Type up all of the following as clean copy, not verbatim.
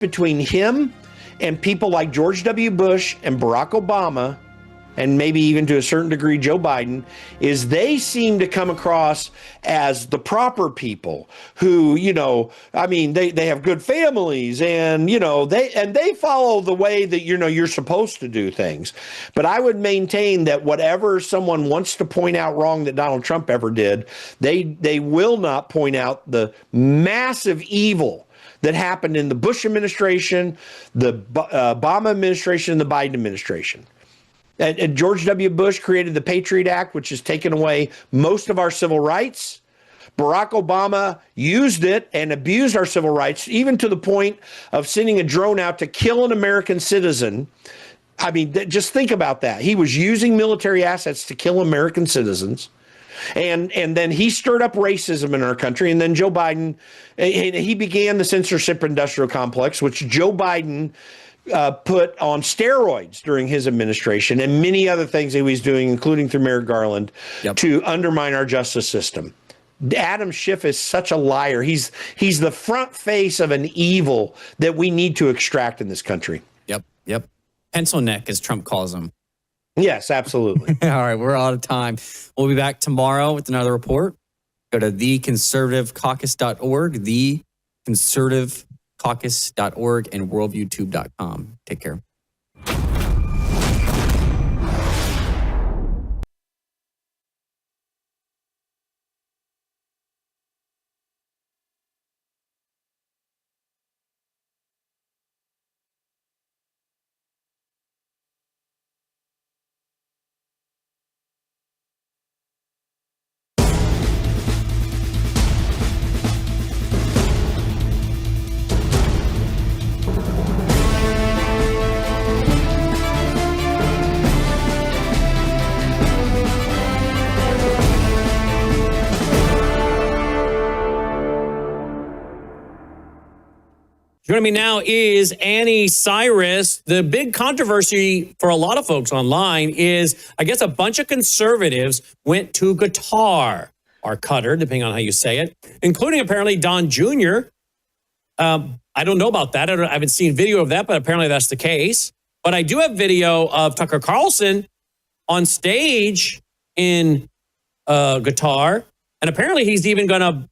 between him and people like George W. Bush and Barack Obama, and maybe even to a certain degree Joe Biden, is they seem to come across as the proper people who, they have good families and, they follow the way that, you're supposed to do things. But I would maintain that whatever someone wants to point out wrong that Donald Trump ever did, they will not point out the massive evil that happened in the Bush administration, the Obama administration, and the Biden administration. And George W. Bush created the Patriot Act, which has taken away most of our civil rights. Barack Obama used it and abused our civil rights, even to the point of sending a drone out to kill an American citizen. I mean, just think about that. He was using military assets to kill American citizens. And then he stirred up racism in our country. And then Joe Biden, he began the censorship industrial complex, which Joe Biden put on steroids during his administration, and many other things he was doing, including through Merrick Garland, to undermine our justice system. Adam Schiff is such a liar. He's the front face of an evil that we need to extract in this country. Yep. Pencil neck, as Trump calls him. Yes, absolutely. All right, we're out of time. We'll be back tomorrow with another report. Go to theconservativecaucus.org, theconservativecaucus.org, and worldviewtube.com. Take care. Joining me now is Annie Cyrus. The big controversy for a lot of folks online is, I guess, a bunch of conservatives went to Qatar, or Qatar, depending on how you say it, including apparently Don Jr. I don't know about that. I haven't seen video of that, but apparently that's the case. But I do have video of Tucker Carlson on stage in Qatar, and apparently he's even going to,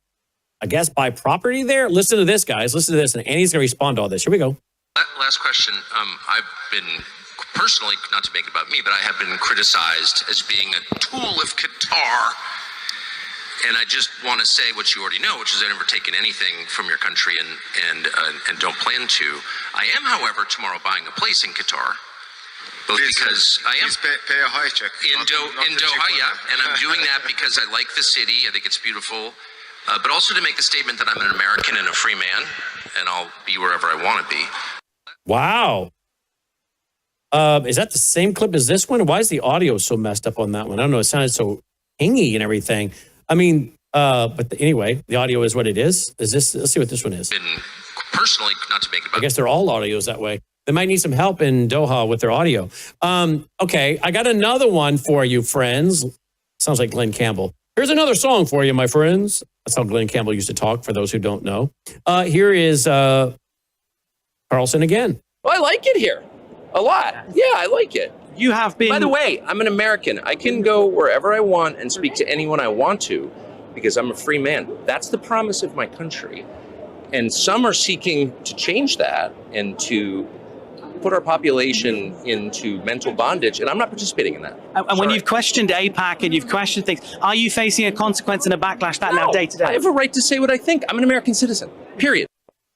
I guess, buy property there. Listen to this, guys. Listen to this, and Annie's going to respond to all this. Here we go. Last question. I've been personally, not to make it about me, but I have been criticized as being a tool of Qatar. And I just want to say what you already know, which is I've never taken anything from your country and don't plan to. I am, however, tomorrow buying a place in Qatar. Both because I am pay a high check in Doha, yeah, and I'm doing that because I like the city. I think it's beautiful. But also to make the statement that I'm an American and a free man, and I'll be wherever I want to be. Wow. Is that the same clip as this one? Why is the audio so messed up on that one? I don't know. It sounded so hingy and everything. I mean, anyway, the audio is what it is. Let's see what this one is. Personally, not to make it about, I guess they're all audios that way. They might need some help in Doha with their audio. Okay, I got another one for you, friends. Sounds like Glenn Campbell. Here's another song for you, my friends. That's how Glenn Campbell used to talk, for those who don't know. Here is Carlson again. Well, I like it here a lot. Yeah, I like it. You have been... By the way, I'm an American. I can go wherever I want and speak to anyone I want to because I'm a free man. That's the promise of my country. And some are seeking to change that and to put our population into mental bondage, and I'm not participating in that. And when you've questioned AIPAC and you've questioned things, are you facing a consequence and a backlash that now day to day? I have a right to say what I think. I'm an American citizen, period.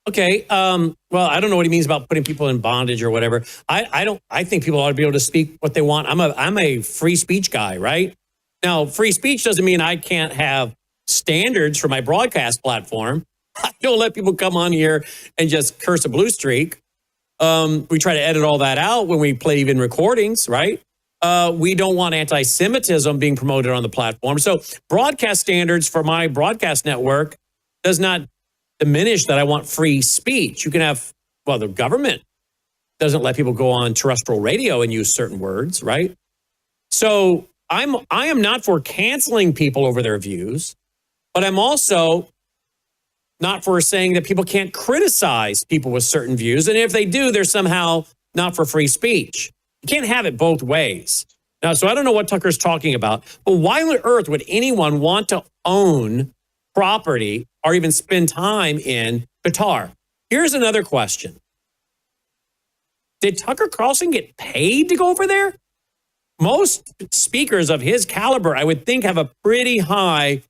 Okay, well, I don't know what he means about putting people in bondage or whatever. I think people ought to be able to speak what they want. I'm a free speech guy, right? Now, free speech doesn't mean I can't have standards for my broadcast platform. I don't let people come on here and just curse a blue streak. We try to edit all that out when we play even recordings, right? We don't want anti-Semitism being promoted on the platform. So broadcast standards for my broadcast network does not diminish that I want free speech. You can have, well, the government doesn't let people go on terrestrial radio and use certain words, right? So I am not for canceling people over their views, but I'm also not for saying that people can't criticize people with certain views. And if they do, they're somehow not for free speech. You can't have it both ways. Now, so I don't know what Tucker's talking about, but why on earth would anyone want to own property or even spend time in Qatar? Here's another question. Did Tucker Carlson get paid to go over there? Most speakers of his caliber, I would think, have a pretty high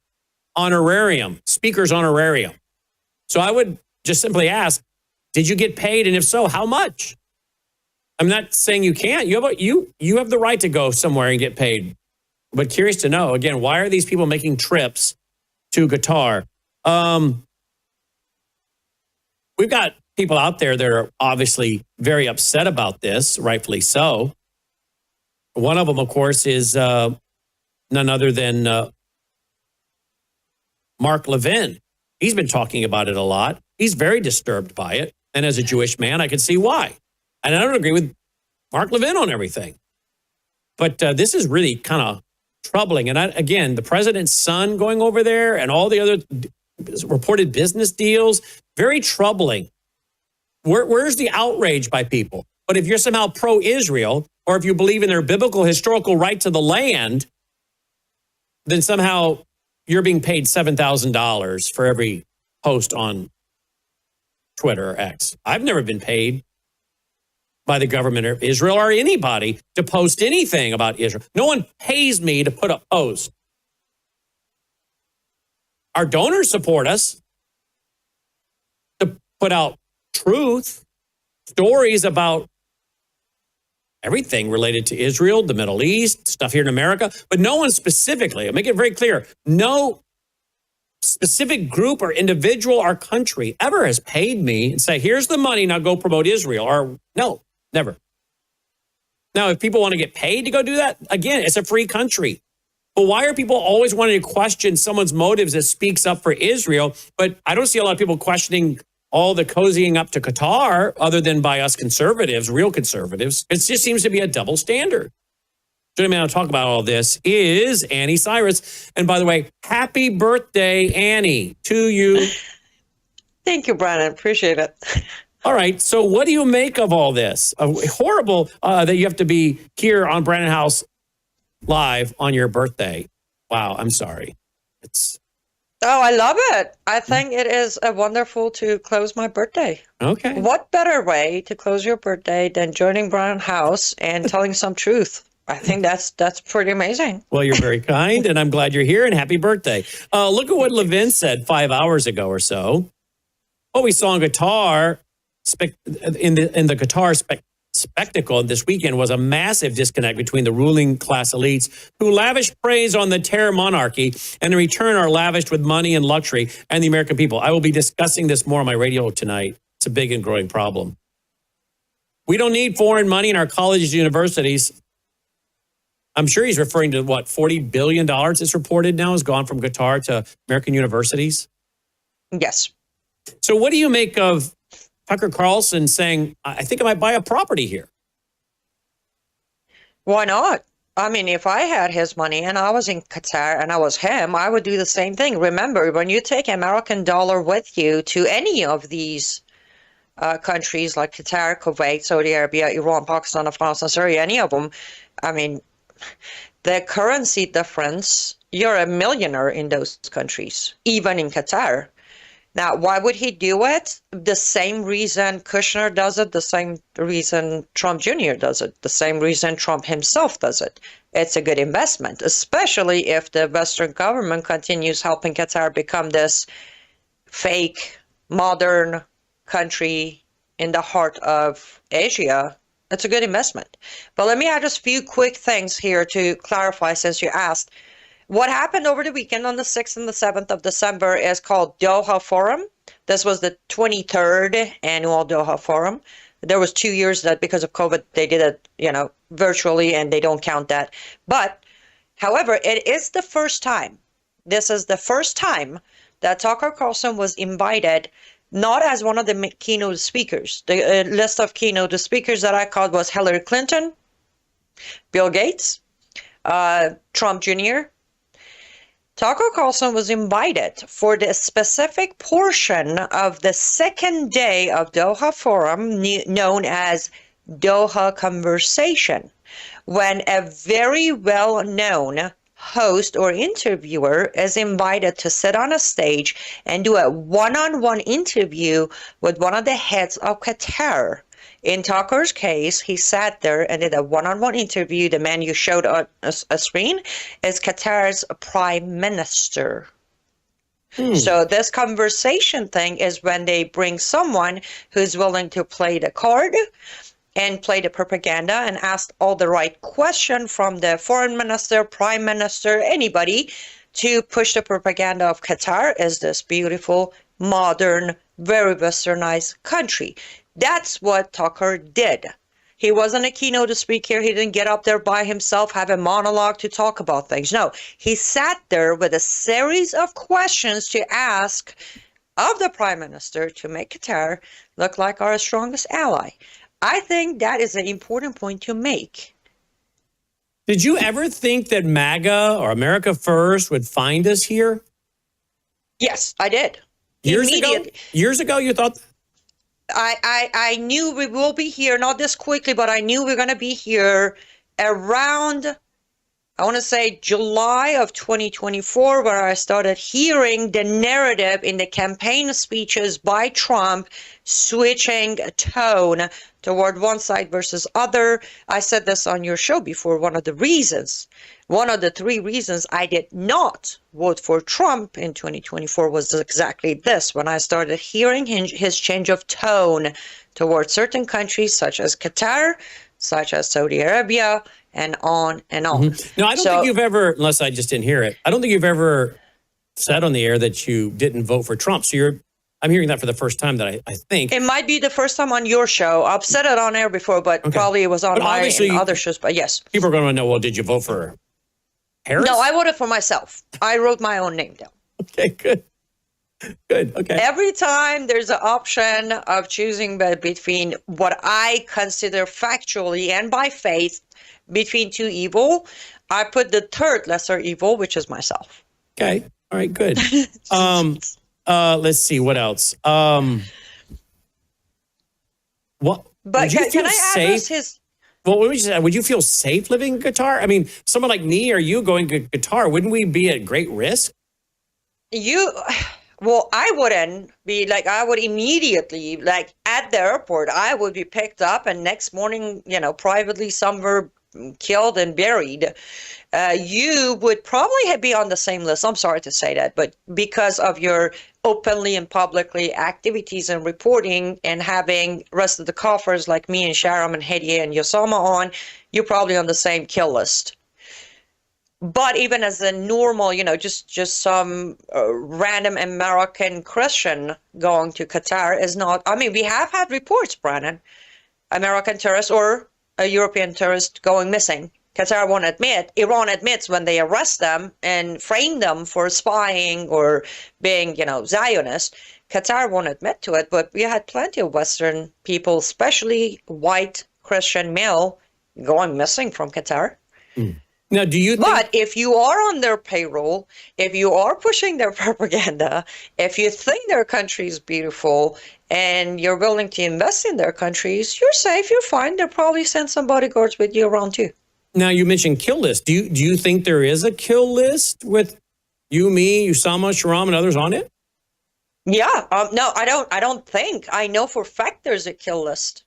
honorarium, speaker's honorarium. So I would just simply ask, did you get paid? And if so, how much? I'm not saying you can't. You have the right to go somewhere and get paid. But curious to know, again, why are these people making trips to Qatar? We've got people out there that are obviously very upset about this, rightfully so. One of them, of course, is none other than Mark Levin. He's been talking about it a lot. He's very disturbed by it. And as a Jewish man, I can see why. And I don't agree with Mark Levin on everything. But this is really kind of troubling. And again, the president's son going over there and all the other reported business deals, very troubling. Where's the outrage by people? But if you're somehow pro-Israel, or if you believe in their biblical historical right to the land, then somehow you're being paid $7,000 for every post on Twitter or X. I've never been paid by the government of Israel or anybody to post anything about Israel. No one pays me to put a post. Our donors support us to put out truth, stories about everything related to Israel, the Middle East, stuff here in America, but no one specifically, I'll make it very clear, no specific group or individual or country ever has paid me and say, here's the money, now go promote Israel. Or no, never. Now, if people want to get paid to go do that, again, it's a free country. But why are people always wanting to question someone's motives that speaks up for Israel? But I don't see a lot of people questioning all the cozying up to Qatar other than by us conservatives, real conservatives. It just seems to be a double standard. Joining me now to talk about all this is Annie Cyrus. And by the way, happy birthday, Annie, to you. Thank you, Brannon. Appreciate it. All right. So what do you make of all this? Horrible that you have to be here on Brannon Howse live on your birthday. Wow. I'm sorry. Oh, I love it. I think it is wonderful to close my birthday. Okay. What better way to close your birthday than joining Brannon Howse and telling some truth? I think that's pretty amazing. Well, you're very kind, and I'm glad you're here, and happy birthday. Look at what Levin said 5 hours ago or so. What we saw in Qatar, in the Qatar spectacle this weekend was a massive disconnect between the ruling class elites who lavish praise on the terror monarchy and in return are lavished with money and luxury and the American people. I will be discussing this more on my radio tonight. It's a big and growing problem. We don't need foreign money in our colleges and universities. I'm sure he's referring to what, $40 billion it's reported now has gone from Qatar to American universities? Yes. So what do you make of Tucker Carlson saying, I think I might buy a property here? Why not? I mean, if I had his money and I was in Qatar and I was him, I would do the same thing. Remember, when you take American dollar with you to any of these countries like Qatar, Kuwait, Saudi Arabia, Iran, Pakistan, Afghanistan, Syria, any of them, I mean, the currency difference, you're a millionaire in those countries, even in Qatar. Now, why would he do it? The same reason Kushner does it, the same reason Trump Jr. does it, the same reason Trump himself does it. It's a good investment, especially if the Western government continues helping Qatar become this fake, modern country in the heart of Asia. It's a good investment. But let me add just a few quick things here to clarify since you asked. What happened over the weekend on the 6th and the 7th of December is called Doha Forum. This was the 23rd annual Doha Forum. There was 2 years that because of COVID, they did it, virtually, and they don't count that. But, however, it is the first time. This is the first time that Tucker Carlson was invited, not as one of the keynote speakers. The list of keynote speakers that I called was Hillary Clinton, Bill Gates, Trump Jr., Tucker Carlson was invited for the specific portion of the second day of Doha Forum known as Doha Conversation, when a very well-known host or interviewer is invited to sit on a stage and do a one-on-one interview with one of the heads of Qatar. In Tucker's case, he sat there and did a one-on-one interview. The man you showed on a screen is Qatar's prime minister. So this conversation thing is when they bring someone who's willing to play the card and play the propaganda and ask all the right questions from the foreign minister, prime minister, anybody to push the propaganda of Qatar as this beautiful, modern, very westernized country. That's what Tucker did. He wasn't a keynote speaker. He didn't get up there by himself, have a monologue to talk about things. No, he sat there with a series of questions to ask of the prime minister to make Qatar look like our strongest ally. I think that is an important point to make. Did you ever think that MAGA or America First would find us here? Yes, I did. Years ago, you thought? I knew we will be here, not this quickly, but I knew we we're going to be here around, I want to say July of 2024, where I started hearing the narrative in the campaign speeches by Trump switching tone toward one side versus other. I said this on your show before. One of the three reasons I did not vote for Trump in 2024 was exactly this, when I started hearing his change of tone towards certain countries such as Qatar, such as Saudi Arabia, and on and on. No, I don't think you've ever, unless I just didn't hear it, I don't think you've ever said on the air that you didn't vote for Trump. So I'm hearing that for the first time, that I think. It might be the first time on your show. I've said it on air before, but probably it was on my other shows. But yes. People are going to know, well, did you vote for Harris? No, I voted for myself. I wrote my own name down. Okay, good. Good, okay. Every time there's an option of choosing between what I consider factually and by faith between two evil, I put the third lesser evil, which is myself. Okay, all right, good. Let's see, what else? What? But can I address his? Well, would you feel safe living in Qatar? I mean, someone like me or you going to Qatar, wouldn't we be at great risk? Well, I wouldn't be like, I would immediately, like at the airport, I would be picked up and next morning, privately somewhere killed and buried. You would probably be on the same list. I'm sorry to say that, but because of your openly and publicly activities and reporting and having rest of the coffers like me and Sharam and Hediye and Yosama on, you're probably on the same kill list. But even as a normal, just some random American Christian going to Qatar is not, I mean, we have had reports, Brannon, American tourists or a European tourist going missing. Qatar won't admit. Iran admits when they arrest them and frame them for spying or being, Zionist. Qatar won't admit to it, but we had plenty of Western people, especially white Christian male, going missing from Qatar. Now, do you think— But if you are on their payroll, if you are pushing their propaganda, if you think their country is beautiful and you're willing to invest in their countries, you're safe, you're fine. They'll probably send some bodyguards with you around too. Now, you mentioned kill list. Do you think there is a kill list with you, me, Usama, Sharam, and others on it? Yeah. No, I don't think. I know for a fact there's a kill list.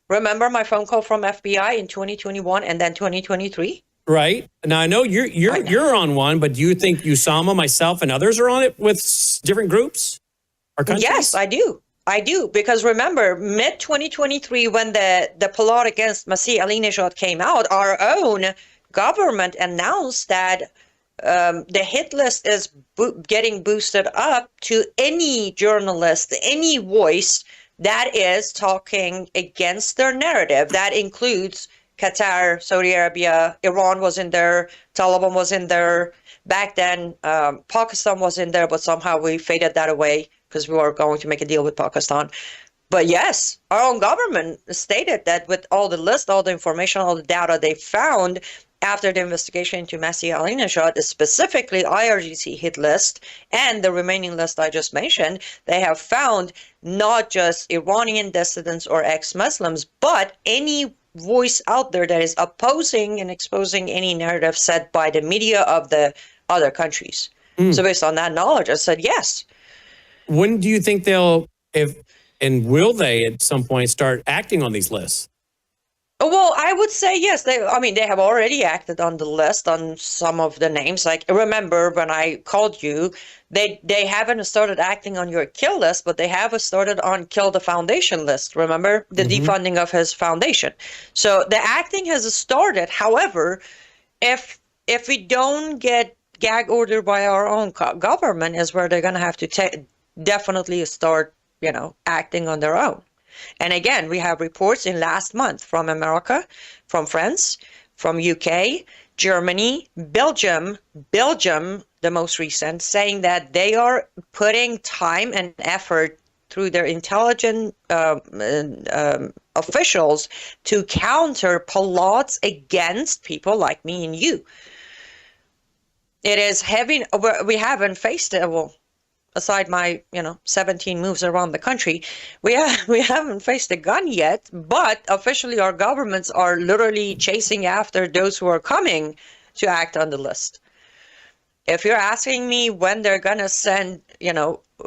Remember my phone call from FBI in 2021 and then 2023? Right. Now, I know you're on one, but do you think Usama, myself, and others are on it with different groups or countries? Yes, I do. I do. Because remember, mid-2023, when the plot against Masih Ali-Nejad came out, our own government announced that the hit list is getting boosted up to any journalist, any voice that is talking against their narrative. That includes Qatar, Saudi Arabia, Iran was in there, Taliban was in there. Back then, Pakistan was in there, but somehow we faded that away because we were going to make a deal with Pakistan. But yes, our own government stated that with all the list, all the information, all the data they found, after the investigation into Masih Alinejad, specifically IRGC hit list and the remaining list I just mentioned, they have found not just Iranian dissidents or ex-Muslims, but any voice out there that is opposing and exposing any narrative set by the media of the other countries. So based on that knowledge, I said yes. When do you think will they at some point start acting on these lists? Well, I would say yes. They have already acted on the list on some of the names. Like, remember when I called you, they haven't started acting on your kill list, but they have started on kill the foundation list. Remember the defunding of his foundation. So the acting has started. However, if we don't get gag order by our own government, is where they're going to have to definitely start, acting on their own. And again, we have reports in last month from America, from France, from UK, Germany, Belgium, the most recent, saying that they are putting time and effort through their intelligence officials to counter plots against people like me and you. It is heavy. We haven't faced it. Well, aside my, 17 moves around the country, we haven't faced a gun yet. But officially, our governments are literally chasing after those who are coming to act on the list. If you're asking me when they're gonna send,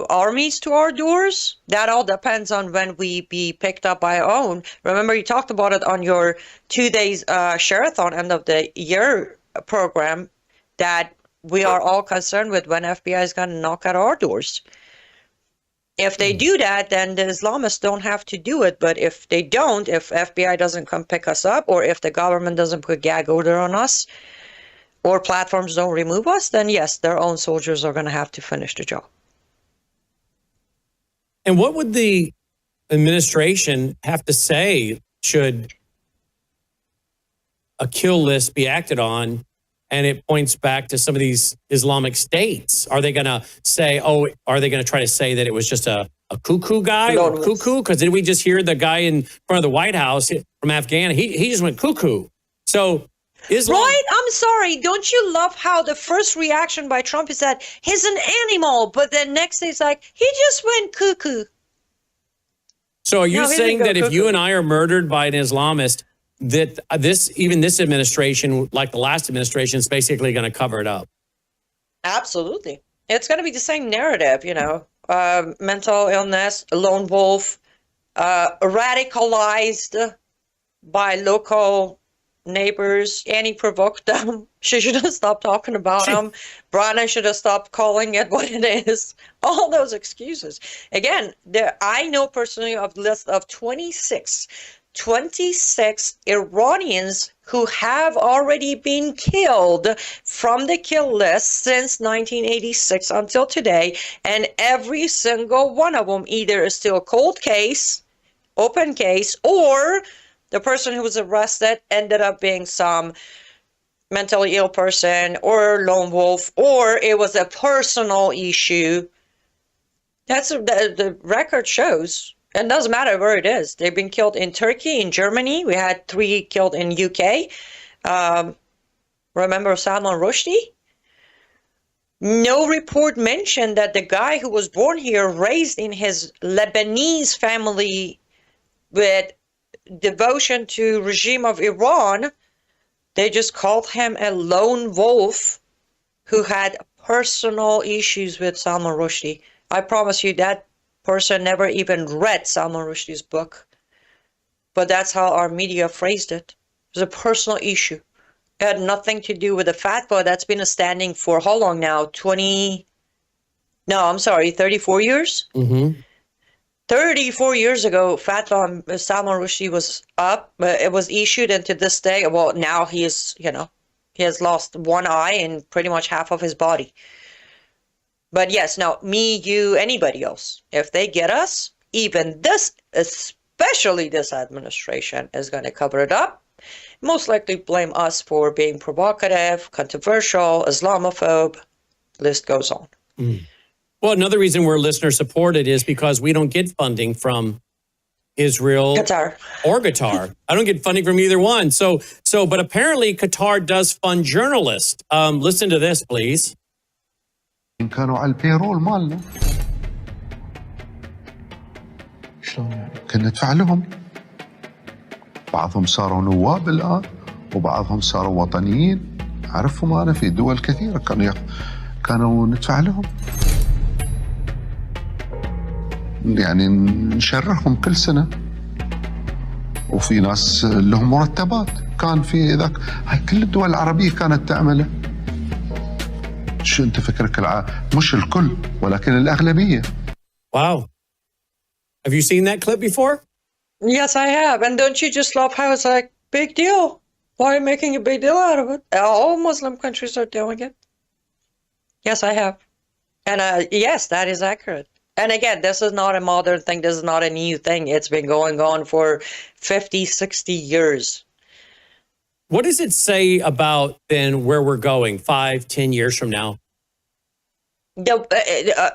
armies to our doors, that all depends on when we be picked up by our own. Remember, you talked about it on your 2 days Share-a-thon end of the year program, that we are all concerned with when FBI is going to knock at our doors. If they do that, then the Islamists don't have to do it. But if they don't, if FBI doesn't come pick us up, or if the government doesn't put gag order on us, or platforms don't remove us, then yes, their own soldiers are going to have to finish the job. And what would the administration have to say should a kill list be acted on? And it points back to some of these Islamic states. Are they going to say, are they going to try to say that it was just a cuckoo guy or cuckoo? Because did we just hear the guy in front of the White House from Afghanistan? He just went cuckoo. So Islam. Right? I'm sorry. Don't you love how the first reaction by Trump is that he's an animal, but then next day it's like, he just went cuckoo. So are you saying that if you and I are murdered by an Islamist, that this administration, like the last administration, is basically going to cover it up? Absolutely. It's going to be the same narrative, mental illness, lone wolf, radicalized by local neighbors. Annie provoked them. She should have stopped talking about them. Brannon should have stopped calling it what it is. All those excuses. Again, I know personally of a list of 26 Iranians who have already been killed from the kill list since 1986 until today, and every single one of them either is still a cold case, open case, or the person who was arrested ended up being some mentally ill person or lone wolf, or it was a personal issue. That's the record shows. It doesn't matter where it is. They've been killed in Turkey, in Germany. We had 3 killed in UK. Remember Salman Rushdie? No report mentioned that the guy who was born here, raised in his Lebanese family with devotion to regime of Iran, they just called him a lone wolf who had personal issues with Salman Rushdie. I promise you that person never even read Salman Rushdie's book, but that's how our media phrased it. It was a personal issue. It had nothing to do with the fatwa that's been standing for how long now? 34 years? Mm-hmm. 34 years ago, fatwa on Salman Rushdie was up. It was issued, and to this day, well, now he is, he has lost one eye and pretty much half of his body. But yes, now, me, you, anybody else, if they get us, even this, especially this administration, is going to cover it up. Most likely blame us for being provocative, controversial, Islamophobe. List goes on. Mm. Well, another reason we're listener supported is because we don't get funding from Israel Qatar. or Qatar. I don't get funding from either one. But apparently Qatar does fund journalists. Listen to this, please. كانوا على البيرول مالنا شلون يعني؟ كنا ندفع لهم بعضهم صاروا نواب الآن وبعضهم صاروا وطنيين أعرفهم أنا في دول كثيرة كانوا ندفع لهم يعني نشرحهم كل سنة وفي ناس لهم مرتبات كان في ذاك هاي كل الدول العربية كانت تعمله شو أنت فكرك مش الكل ولكن الأغلبية. Wow. Have you seen that clip before? Yes, I have. And don't you just love how it's like, big deal? Why are you making a big deal out of it? All Muslim countries are doing it. Yes, I have. And yes, that is accurate. And again, this is not a modern thing. This is not a new thing. It's been going on for 50, 60 years. What does it say about then where we're going 5, 10 years from now?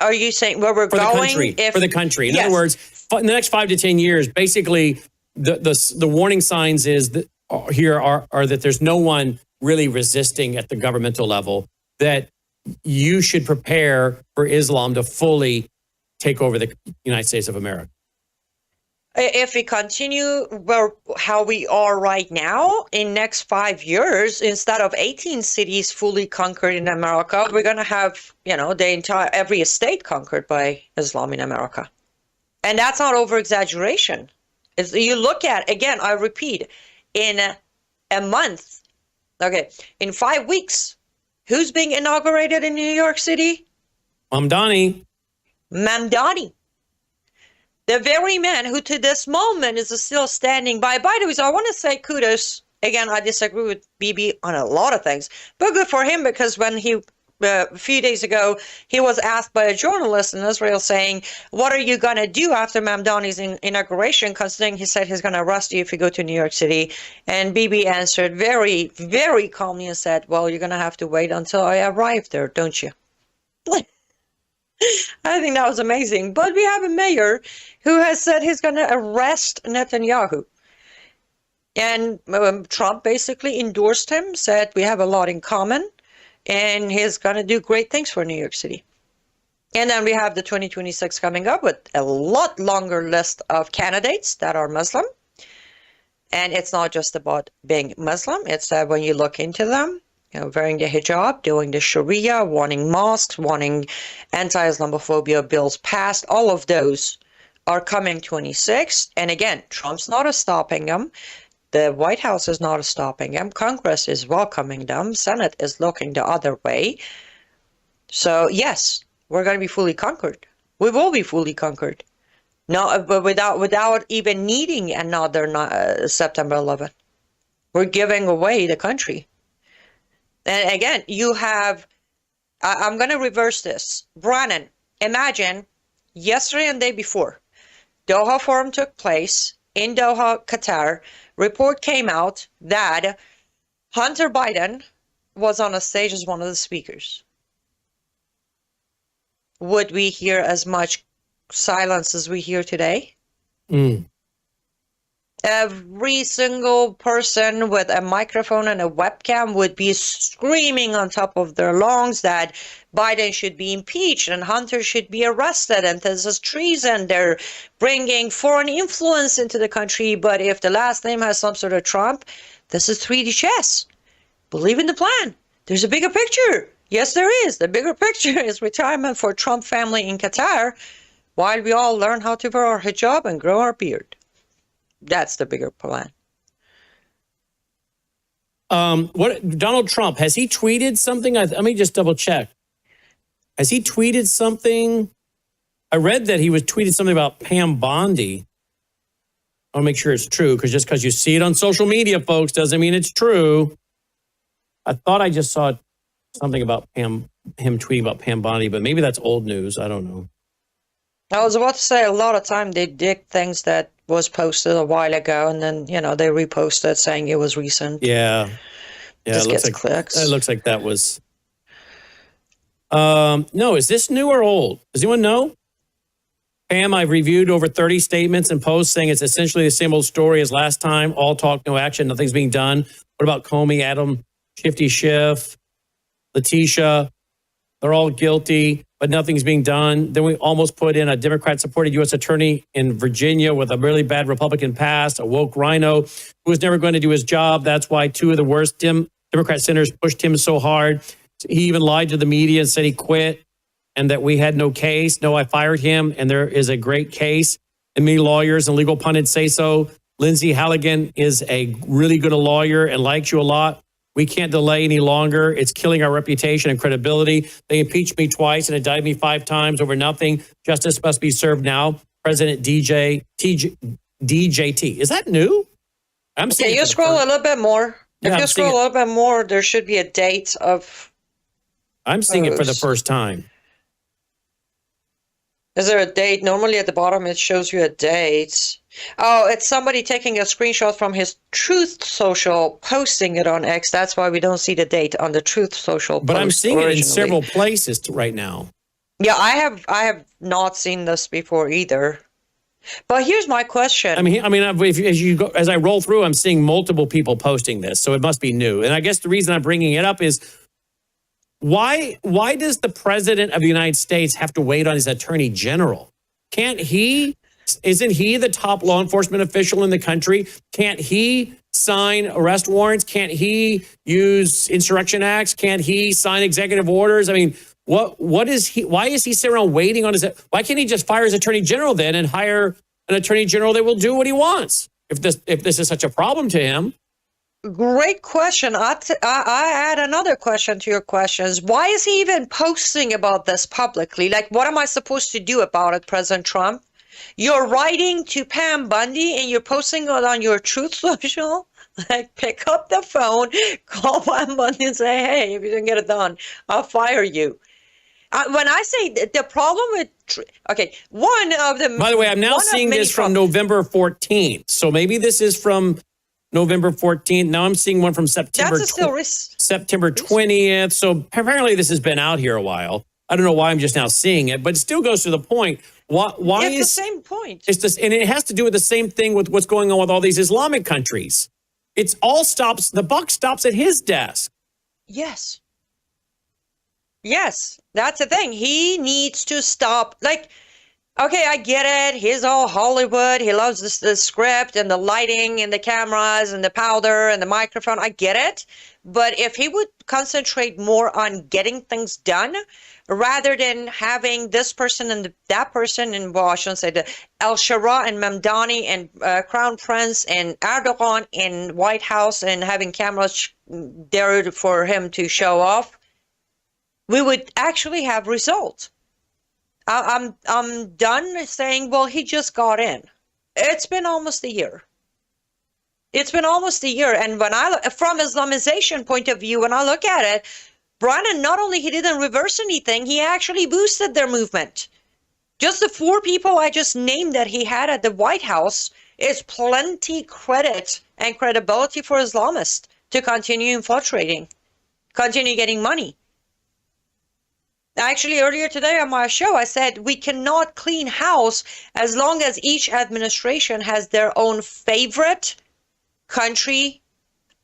Are you saying where we're going? For the country. In yes. other words, in the next 5 to 10 years, basically, the warning signs is that here are that there's no one really resisting at the governmental level, that you should prepare for Islam to fully take over the United States of America. If we continue how we are right now, in next 5 years, instead of 18 cities fully conquered in America, we're going to have, every state conquered by Islam in America. And that's not over exaggeration. You look at, again, I repeat, in a month, in 5 weeks, who's being inaugurated in New York City? Mamdani. The very man who to this moment is still standing by. By the way, so I want to say kudos. Again, I disagree with Bibi on a lot of things, but good for him, because when he, a few days ago, he was asked by a journalist in Israel saying, what are you going to do after Mamdani's inauguration, considering he said he's going to arrest you if you go to New York City. And Bibi answered very, very calmly and said, well, you're going to have to wait until I arrive there, don't you? I think that was amazing. But we have a mayor who has said he's going to arrest Netanyahu. And Trump basically endorsed him, said we have a lot in common, and he's going to do great things for New York City. And then we have the 2026 coming up with a lot longer list of candidates that are Muslim. And it's not just about being Muslim. It's that when you look into them, wearing the hijab, doing the Sharia, wanting mosques, wanting anti-Islamophobia bills passed, all of those are coming 26. And again, Trump's not stopping them. The White House is not stopping them. Congress is welcoming them. Senate is looking the other way. So yes, we're going to be fully conquered. We will be fully conquered. No, but without even needing another September 11th. We're giving away the country. And again, you have, I'm going to reverse this. Brannon, imagine yesterday and the day before, Doha Forum took place in Doha, Qatar. Report came out that Hunter Biden was on a stage as one of the speakers. Would we hear as much silence as we hear today? Every single person with a microphone and a webcam would be screaming on top of their lungs that Biden should be impeached and Hunter should be arrested and this is treason. They're bringing foreign influence into the country. But if the last name has some sort of Trump, this is 3D chess. Believe in the plan. There's a bigger picture. Yes, there is. The bigger picture is retirement for Trump family in Qatar while we all learn how to wear our hijab and grow our beard. That's the bigger plan. What Donald Trump, has he tweeted something? Let me just double check. Has he tweeted something? I read that he was tweeted something about Pam Bondi. I want to make sure it's true, because just because you see it on social media, folks, doesn't mean it's true. I thought I just saw something about him tweeting about Pam Bondi, but maybe that's old news. I don't know. I was about to say, a lot of time they dig things that was posted a while ago, and then, they reposted saying it was recent. Yeah. Just gets clicks. It looks like that was... No, is this new or old? Does anyone know? Pam, I've reviewed over 30 statements and posts saying it's essentially the same old story as last time. All talk, no action, nothing's being done. What about Comey, Adam, Shifty Schiff, Letitia? They're all guilty, but nothing's being done. Then we almost put in a Democrat-supported U.S. attorney in Virginia with a really bad Republican past, a woke rhino who was never going to do his job. That's why two of the worst Democrat senators pushed him so hard. He even lied to the media and said he quit and that we had no case. No, I fired him, and there is a great case. And many lawyers and legal pundits say so. Lindsay Halligan is a really good lawyer and likes you a lot. We can't delay any longer. It's killing our reputation and credibility. They impeached me twice and indicted me 5 times over nothing. Justice must be served now. President DJT. Is that new? I'm Can you scroll a little bit more? Yeah, If you scroll a little bit more, there should be a date of. I'm seeing it for the first time. Is there a date? Normally at the bottom it shows you a date. Oh, it's somebody taking a screenshot from his Truth Social, posting it on X. That's why we don't see the date on the Truth Social post. But I'm seeing originally. it in several places right now. Yeah, I have not seen this before either. But here's my question. I mean, as I roll through, I'm seeing multiple people posting this, so it must be new. And I guess the reason I'm bringing it up is why does the president of the United States have to wait on his attorney general? Isn't he the top law enforcement official in the country? Can't he sign arrest warrants? Can't he use insurrection acts? Can't he sign executive orders? I mean, why is he sitting around waiting on why can't he just fire his attorney general then and hire an attorney general that will do what he wants if this is such a problem to him? Great question. I add another question to your questions. Why is he even posting about this publicly? Like, what am I supposed to do about it, President Trump? You're writing to Pam Bundy and you're posting it on your Truth Social? Like, pick up the phone, call Pam Bundy and say, hey, if you didn't get it done, I'll fire you. When I say the problem with, one of the... By the way, I'm now seeing this from November 14th. So maybe this is from November 14th. Now I'm seeing one from September 20th. So apparently this has been out here a while. I don't know why I'm just now seeing it, but it still goes to the point. Why it's the same point. It's this, and it has to do with the same thing with what's going on with all these Islamic countries. The buck stops at his desk. Yes. Yes, that's the thing. He needs to stop. Like, okay, I get it. He's all Hollywood. He loves the script and the lighting and the cameras and the powder and the microphone. I get it. But if he would concentrate more on getting things done rather than having this person and that person in Washington, say the El Shara and Mamdani and Crown Prince and Erdogan in White House and having cameras there for him to show off, we would actually have results. I'm done saying, well, he just got in. It's been almost a year. And when from Islamization point of view, when I look at it, Brannon, not only he didn't reverse anything, he actually boosted their movement. Just the 4 people I just named that he had at the White House is plenty credit and credibility for Islamists to continue infiltrating, continue getting money. Actually, earlier today on my show, I said we cannot clean house as long as each administration has their own favorite country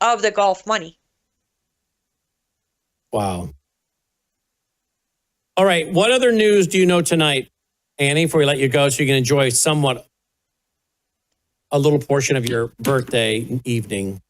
of the Gulf money. Wow. All right. What other news do you know tonight, Annie, before we let you go so you can enjoy somewhat a little portion of your birthday evening?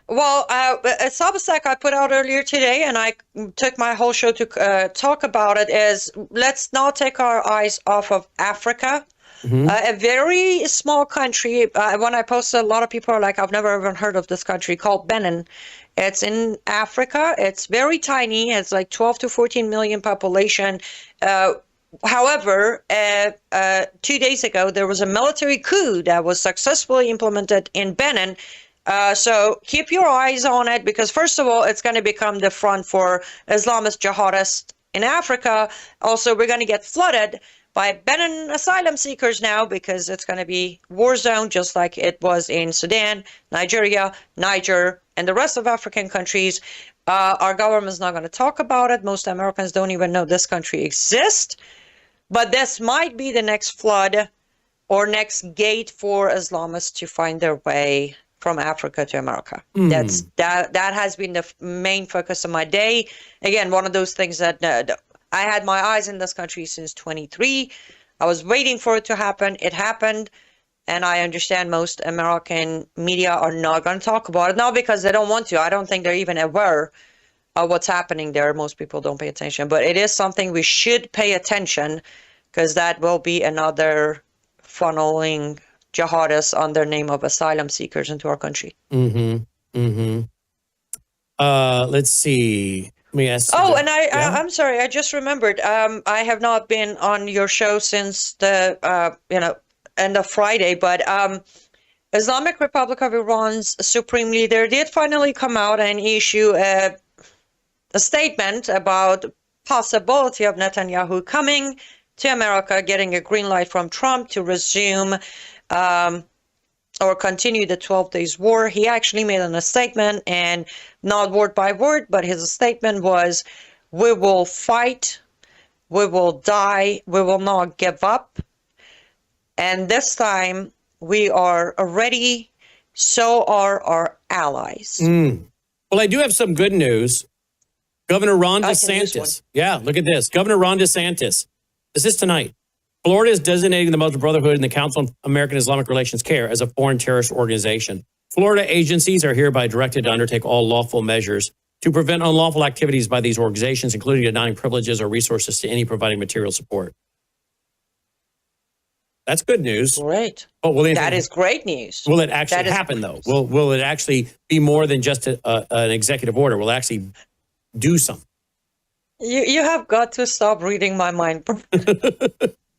Well, a Substack I put out earlier today, and I took my whole show to talk about it, is let's not take our eyes off of Africa. Mm-hmm. A very small country. When I posted, a lot of people are like, I've never even heard of this country, called Benin. It's in Africa. It's very tiny. It's like 12 to 14 million population. However, 2 days ago, there was a military coup that was successfully implemented in Benin. So keep your eyes on it, because first of all, it's going to become the front for Islamist jihadists in Africa. Also, we're going to get flooded by Benin asylum seekers now, because it's going to be war zone, just like it was in Sudan, Nigeria, Niger, and the rest of African countries. Our government's not going to talk about it. Most Americans don't even know this country exists. But this might be the next flood or next gate for Islamists to find their way from Africa to America. That has been the main focus of my day. Again, one of those things that I had my eyes in this country since 23. I was waiting for it to happen. It happened. And I understand most American media are not going to talk about it. Not because they don't want to. I don't think they're even aware of what's happening there. Most people don't pay attention. But it is something we should pay attention, because that will be another funneling jihadists under name of asylum seekers into our country. Let's see. Let me ask. Oh, and I'm sorry. I just remembered. I have not been on your show since the end of Friday, but Islamic Republic of Iran's Supreme Leader did finally come out and issue a statement about possibility of Netanyahu coming to America, getting a green light from Trump to resume or continue the 12 days war. He actually made a statement, and not word by word, but his statement was, we will fight, we will die, we will not give up. And this time we are ready, so are our allies. Well, I do have some good news. Governor Ron DeSantis. Yeah, look at this. Governor Ron DeSantis. This is tonight. Florida is designating the Muslim Brotherhood and the Council on American Islamic Relations CARE as a foreign terrorist organization. Florida agencies are hereby directed to undertake all lawful measures to prevent unlawful activities by these organizations, including denying privileges or resources to any providing material support. That's good news. Great. But that is great news. Will it actually happen, though? Will it actually be more than just an executive order? Will it actually do something? You have got to stop reading my mind.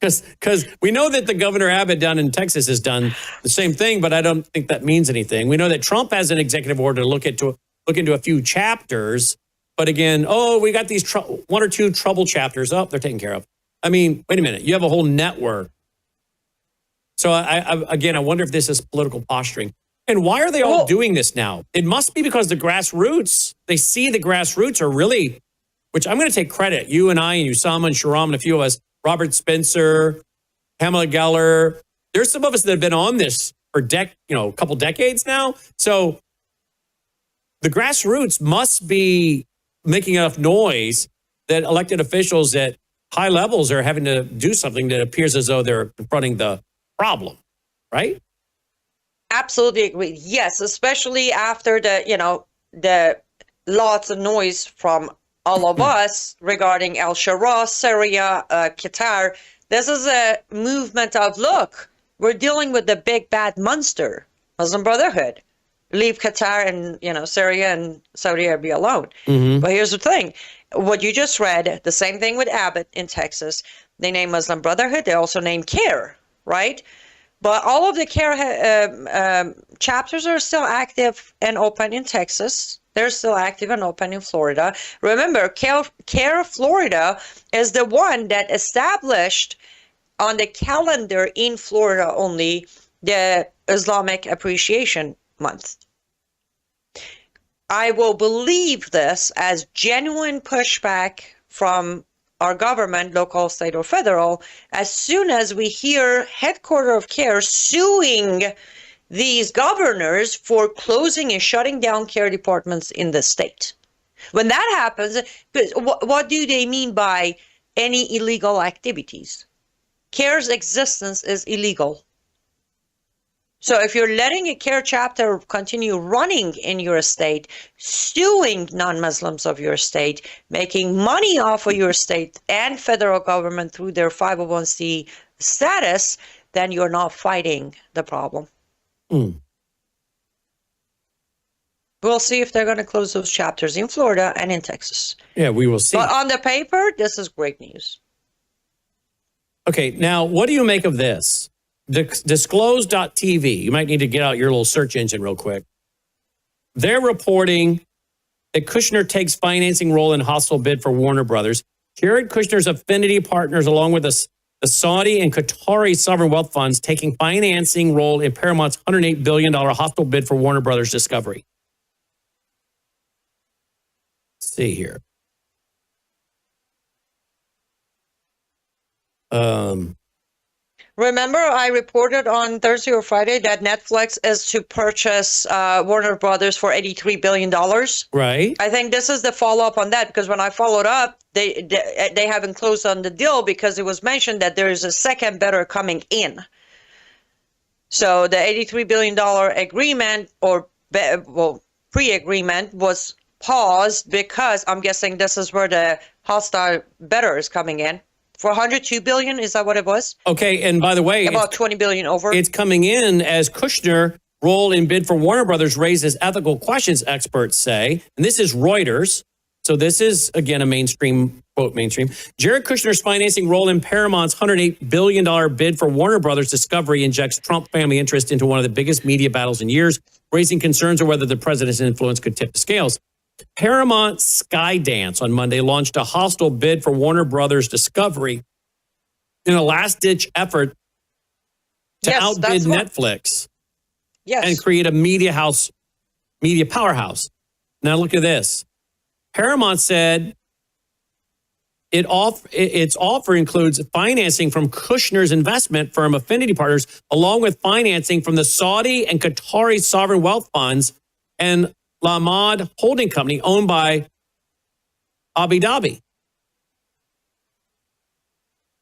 Because we know that the Governor Abbott down in Texas has done the same thing, but I don't think that means anything. We know that Trump has an executive order to look into a few chapters. But again, we got these one or two trouble chapters. They're taken care of. I mean, wait a minute. You have a whole network. So I wonder if this is political posturing. And why are they all doing this now? It must be because the grassroots, they see the grassroots are really, which I'm going to take credit. You and I and Usama and Sharam and a few of us, Robert Spencer, Pamela Geller. There's some of us that have been on this for a couple decades now. So the grassroots must be making enough noise that elected officials at high levels are having to do something that appears as though they're confronting the problem, right? Absolutely agree. Yes, especially after the lots of noise from all of us regarding Al Shara, Syria, Qatar. This is a movement of, look, we're dealing with the big bad monster, Muslim Brotherhood. Leave Qatar and Syria and Saudi Arabia alone. But here's the thing: what you just read, the same thing with Abbott in Texas. They name Muslim Brotherhood. They also name CARE, right? But all of the CARE chapters are still active and open in Texas. They're still active and open in Florida. Remember, CARE Florida is the one that established on the calendar in Florida only the Islamic Appreciation Month. I will believe this as genuine pushback from our government, local, state, or federal, as soon as we hear headquarters of CARE suing these governors for closing and shutting down care departments in the state. When that happens, what do they mean by any illegal activities? CARE's existence is illegal. So if you're letting a CARE chapter continue running in your state, suing non-Muslims of your state, making money off of your state and federal government through their 501c status, then you're not fighting the problem. We'll see if they're going to close those chapters in Florida and in Texas. Yeah, we will see. But on the paper, this is great news. Okay, now what do you make of this? Disclose.tv. You might need to get out your little search engine real quick. They're reporting that Kushner takes financing role in hostile bid for Warner Brothers. Jared Kushner's affinity partners, along with the Saudi and Qatari sovereign wealth funds, taking financing role in Paramount's $108 billion hostile bid for Warner Brothers Discovery. Let's see here. Remember, I reported on Thursday or Friday that Netflix is to purchase Warner Brothers for $83 billion. Right. I think this is the follow-up on that, because when I followed up, they haven't closed on the deal because it was mentioned that there is a second bidder coming in. So the $83 billion agreement, or pre-agreement, was paused because I'm guessing this is where the hostile bidder is coming in. For $102 billion, is that what it was? Okay, and by the way, about $20 billion over. It's coming in as Kushner role in bid for Warner Brothers raises ethical questions, experts say. And this is Reuters. So this is, again, a mainstream, quote, mainstream. Jared Kushner's financing role in Paramount's $108 billion bid for Warner Brothers Discovery injects Trump family interest into one of the biggest media battles in years, raising concerns of whether the president's influence could tip the scales. Paramount Skydance on Monday launched a hostile bid for Warner Brothers Discovery in a last-ditch effort to outbid Netflix and create a media powerhouse. Now look at this. Paramount said its offer includes financing from Kushner's investment firm Affinity Partners, along with financing from the Saudi and Qatari sovereign wealth funds and Lamad Holding Company owned by Abu Dhabi.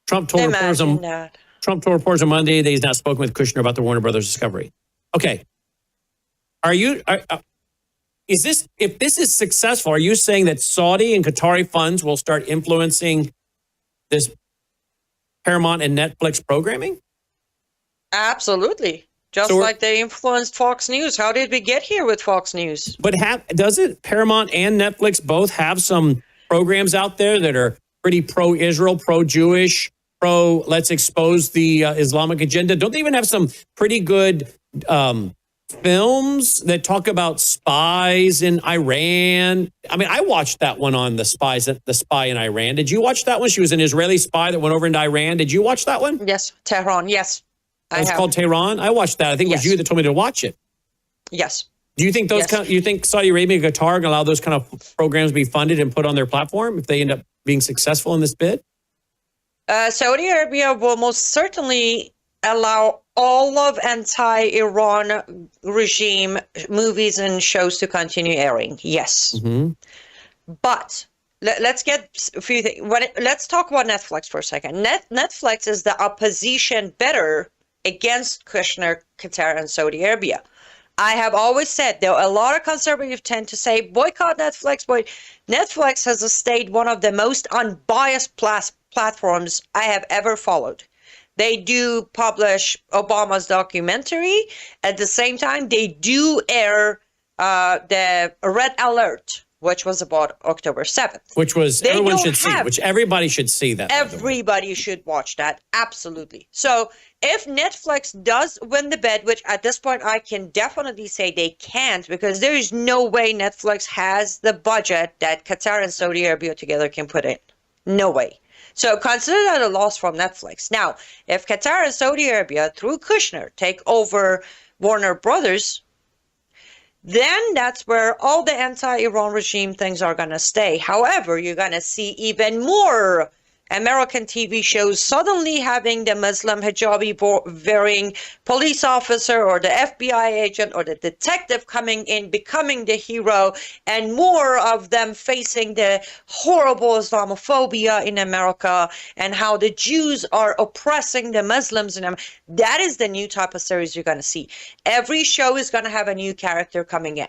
Trump told reporters on Monday that he's not spoken with Kushner about the Warner Brothers Discovery. Okay. If this is successful, are you saying that Saudi and Qatari funds will start influencing this Paramount and Netflix programming? Absolutely. Just like they influenced Fox News. How did we get here with Fox News? But doesn't Paramount and Netflix both have some programs out there that are pretty pro-Israel, pro-Jewish, let's expose the Islamic agenda? Don't they even have some pretty good films that talk about spies in Iran? I mean, I watched that one on the spy in Iran. Did you watch that one? She was an Israeli spy that went over into Iran. Did you watch that one? Yes, Tehran. Yes. It's called Tehran. I watched that. I think it was you that told me to watch it. Yes. Do you think you think Saudi Arabia and Qatar can allow those kind of programs to be funded and put on their platform if they end up being successful in this bid? Saudi Arabia will most certainly allow all of anti-Iran regime movies and shows to continue airing. Yes. Mm-hmm. But let's get a few things. Let's talk about Netflix for a second. Netflix is the opposition bidder against Kushner, Qatar, and Saudi Arabia. I have always said, though, a lot of conservatives tend to say, boycott Netflix. Netflix has stayed one of the most unbiased platforms I have ever followed. They do publish Obama's documentary. At the same time, they do air the Red Alert, which was about October 7th. Which everybody should see that. Everybody should watch that. Absolutely. So if Netflix does win the bid, which at this point I can definitely say they can't, because there is no way Netflix has the budget that Qatar and Saudi Arabia together can put in. No way. So consider that a loss from Netflix. Now, if Qatar and Saudi Arabia, through Kushner, take over Warner Brothers, then that's where all the anti-Iran regime things are going to stay. However, you're going to see even more American TV shows suddenly having the Muslim hijabi wearing police officer or the FBI agent or the detective coming in, becoming the hero, and more of them facing the horrible Islamophobia in America and how the Jews are oppressing the Muslims in America. That is the new type of series you're going to see. Every show is going to have a new character coming in.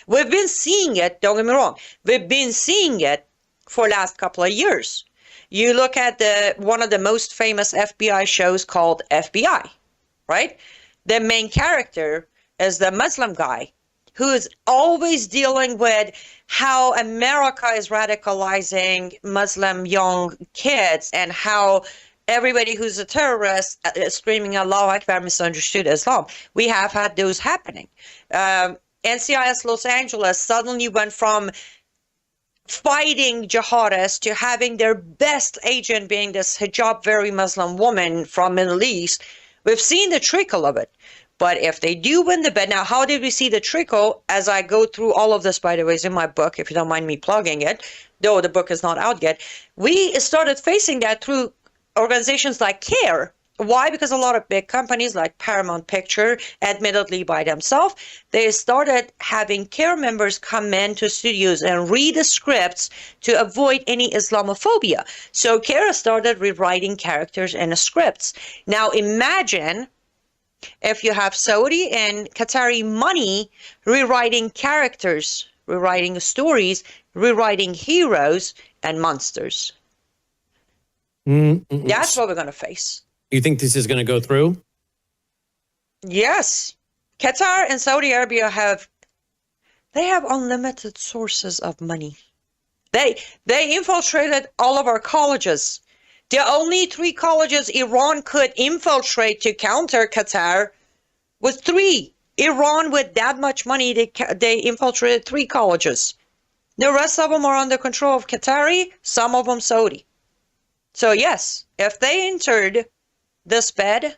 We've been seeing it, don't get me wrong, we've been seeing it for the last couple of years. You look at one of the most famous FBI shows called FBI, right? The main character is the Muslim guy who is always dealing with how America is radicalizing Muslim young kids and how everybody who's a terrorist is screaming Allahu Akbar misunderstood Islam. We have had those happening. NCIS Los Angeles suddenly went from fighting jihadists to having their best agent being this hijab very Muslim woman from Middle East. We've seen the trickle of it. But if they do win the bid, now how did we see the trickle? As I go through all of this, by the way, is in my book, if you don't mind me plugging it, though the book is not out yet. We started facing that through organizations like CARE. Why? Because a lot of big companies like Paramount Picture, admittedly by themselves, they started having CARE members come into studios and read the scripts to avoid any Islamophobia. So CARE started rewriting characters in the scripts. Now imagine if you have Saudi and Qatari money rewriting characters, rewriting stories, rewriting heroes and monsters. That's what we're going to face. You think this is going to go through? Yes. Qatar and Saudi Arabia have unlimited sources of money. They infiltrated all of our colleges. The only 3 colleges Iran could infiltrate to counter Qatar was 3. Iran, with that much money, they infiltrated 3 colleges. The rest of them are under control of Qatari, some of them Saudi. So yes, if they entered this bed,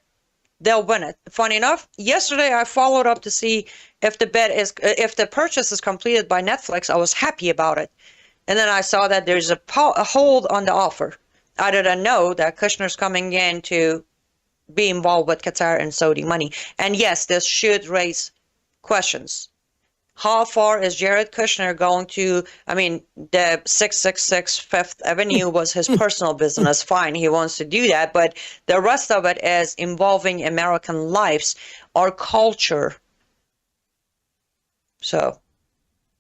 they'll win it. Funny enough, yesterday I followed up to see if the purchase is completed by Netflix. I was happy about it. And then I saw that there's a hold on the offer. I didn't know that Kushner's coming in to be involved with Qatar and Saudi money. And yes, this should raise questions. How far is Jared Kushner going to, I mean, the 666 Fifth Avenue was his personal business. Fine, he wants to do that. But the rest of it is involving American lives, our culture. So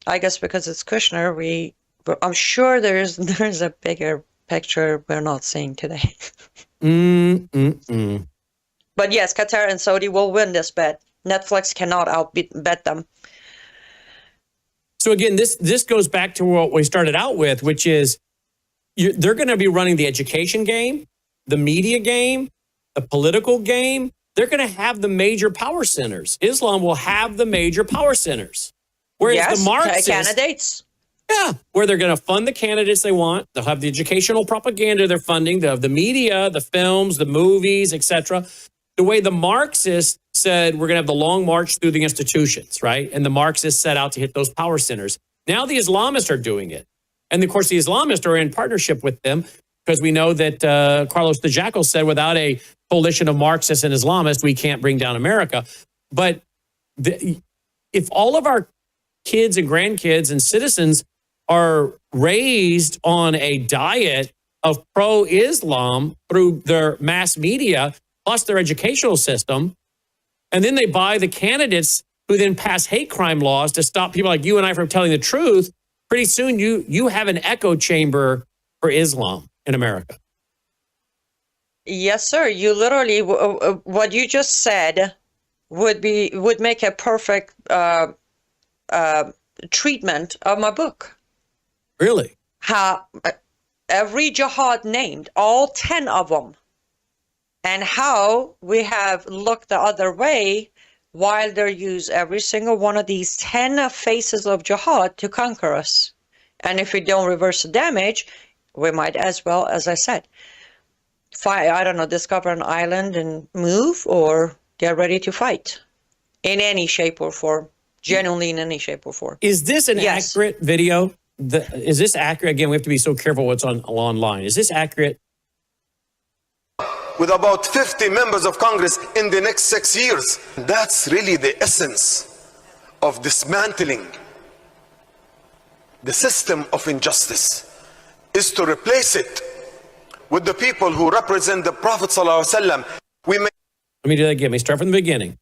I guess because it's Kushner, I'm sure there's a bigger picture we're not seeing today. But yes, Qatar and Saudi will win this bet. Netflix cannot bet them. So again, this goes back to what we started out with, which is they're going to be running the education game, the media game, the political game. They're going to have the major power centers. Islam will have the major power centers. Whereas the Marxists, candidates. Yeah, where they're going to fund the candidates they want. They'll have the educational propaganda they're funding. They'll have the media, the films, the movies, etc. The way the Marxists said we're going to have the long march through the institutions, right? And the Marxists set out to hit those power centers. Now the Islamists are doing it. And of course, the Islamists are in partnership with them because we know that Carlos the Jackal said without a coalition of Marxists and Islamists, we can't bring down America. But if all of our kids and grandkids and citizens are raised on a diet of pro-Islam through their mass media, plus their educational system, and then they buy the candidates who then pass hate crime laws to stop people like you and I from telling the truth, pretty soon you have an echo chamber for Islam in America. Yes, sir. You literally, what you just said would make a perfect treatment of my book. Really? How every jihad named, all 10 of them, and how we have looked the other way while they use every single one of these 10 faces of jihad to conquer us. And if we don't reverse the damage, we might as well, as I said, discover an island and move, or get ready to fight in any shape or form, genuinely in any shape or form. Is this an accurate video? Is this accurate? Again, we have to be so careful what's online. Is this accurate? With about 50 members of Congress in the next 6 years. That's really the essence of dismantling the system of injustice, is to replace it with the people who represent the Prophet ﷺ. Let me do that again. Let me start from the beginning.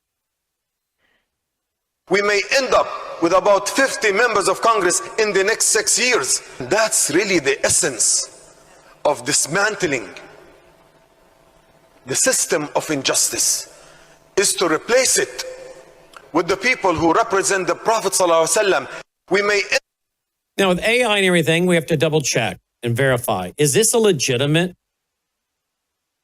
We may end up with about 50 members of Congress in the next 6 years. That's really the essence of dismantling the system of injustice, is to replace it with the people who represent the Prophet ﷺ. We may now with AI and everything, we have to double check and verify. Is this a legitimate?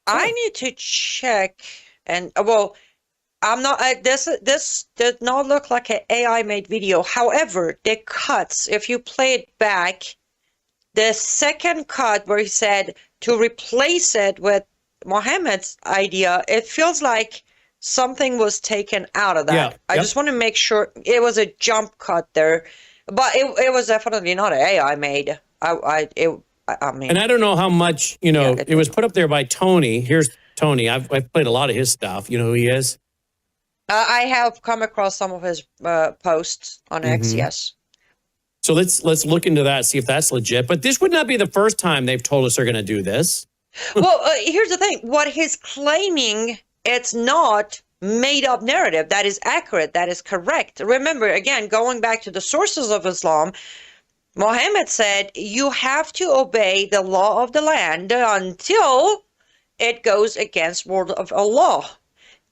I need to check, and I'm not. This did not look like an AI made video. However, the cuts, if you play it back, the second cut where he said to replace it with Mohammed's idea, it feels like something was taken out of that. Yeah, I just want to make sure it was a jump cut there, but it was definitely not an AI made. I mean, And I don't know how much, you know, Yeah, it was put up there by Tony. Here's Tony. I've played a lot of his stuff. You know who he is? I have come across some of his posts on X. Yes. So let's look into that, see if that's legit. But this would not be the first time they've told us they're going to do this. Well, here's the thing. What he's claiming, it's not made up narrative. That is accurate. That is correct. Remember, again, going back to the sources of Islam, Muhammad said you have to obey the law of the land until it goes against word of Allah.